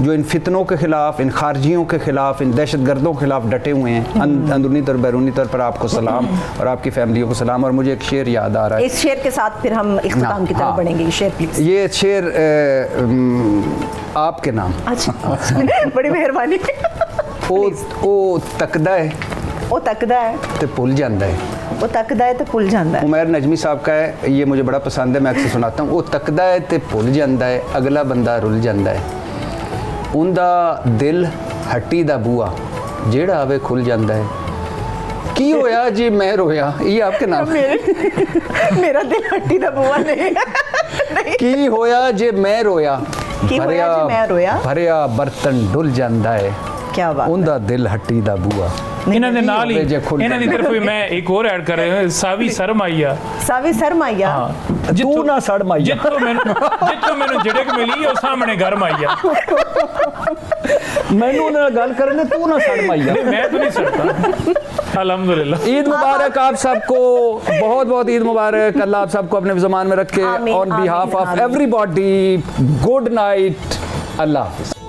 [SPEAKER 2] जो इन फितनों के ख़िलाफ़, इन खारजियों के ख़िलाफ़, इन दहशतगर्दों के ख़िलाफ़ डटे हुए हैं, अंदरूनी तौर बैरूनी तौर पर आपको सलाम और आपकी फैमिलियों को सलाम। और मुझे एक शेर याद आ रहा है।
[SPEAKER 1] इस शेर के साथ फिर हम इख्तिताम की तरफ
[SPEAKER 2] हाँ।
[SPEAKER 1] बढ़ेंगे। शेर प्लीज।
[SPEAKER 2] ये शेर आपके नाम।
[SPEAKER 1] अच्छा बड़ी मेहरबानी।
[SPEAKER 2] ਉਹ ਤੱਕਦਾ ਹੈ
[SPEAKER 1] वो तकदा है,
[SPEAKER 2] ਤੇ ਭੁੱਲ ਜਾਂਦਾ ਹੈ।
[SPEAKER 1] वो तकदा है तो भुल जाता है।
[SPEAKER 2] उमैर नजमी साहब का है, ये मुझे बड़ा पसंद है, मैं अक्सर सुनाता हूँ। वो तकदा है ते भुल ਜਾਂਦਾ है, अगला बंदा रुल ਜਾਂਦਾ है। उनदा दिल हट्टी दा बूआ ਜਿਹੜਾ ਆਵੇ ਖੁੱਲ ਜਾਂਦਾ है। की होया जी मैं रोया, ये आपके नाम।
[SPEAKER 1] मेरा दिल हट्टी दा बुआ नहीं।
[SPEAKER 2] की होया जे मैं रोया,
[SPEAKER 1] की होया जे मैं रोया,
[SPEAKER 2] भरिया बर्तन डुल ਜਾਂਦਾ है।
[SPEAKER 1] क्या बात है।
[SPEAKER 2] उनदा दिल हट्टी दा बूआ।
[SPEAKER 5] ਇਹਨਾਂ ਦੇ ਨਾਲ ਹੀ
[SPEAKER 2] ਜੇ ਖੁੱਲ੍ਹ
[SPEAKER 5] ਇਹਨਾਂ ਦੀ ਤਰਫ ਵੀ ਮੈਂ ਇੱਕ ਹੋਰ ਐਡ ਕਰ ਰਿਹਾ, ਸਾਵੀ ਸਰਮਾਈਆ।
[SPEAKER 1] सावी सरमाइया।
[SPEAKER 5] ਹਾਂ,
[SPEAKER 3] ਤੂੰ ਨਾ ਸੜ ਮਾਈਆ।
[SPEAKER 5] ਜਿੱਥੋਂ ਮੈਨੂੰ ਝਿੜਕ ਮਿਲੀ ਉਹ ਸਾਹਮਣੇ ਗਰਮ ਆਈਆ।
[SPEAKER 3] मैनू ना गल करने, तू ना सड़ माइया।
[SPEAKER 5] मैं तो नहीं सकता। अल्हम्दुलिल्लाह।
[SPEAKER 2] ईद मुबारक आप सबको, बहुत बहुत ईद मुबारक। अल्लाह आप सबको अपने ज़मान में रखे।
[SPEAKER 1] आमीन,
[SPEAKER 2] ऑन बिहाफ
[SPEAKER 1] आमीन,
[SPEAKER 2] ऑफ
[SPEAKER 1] आमीन।
[SPEAKER 2] एवरीबॉडी, गुड नाइट, अल्लाह हाफिज़।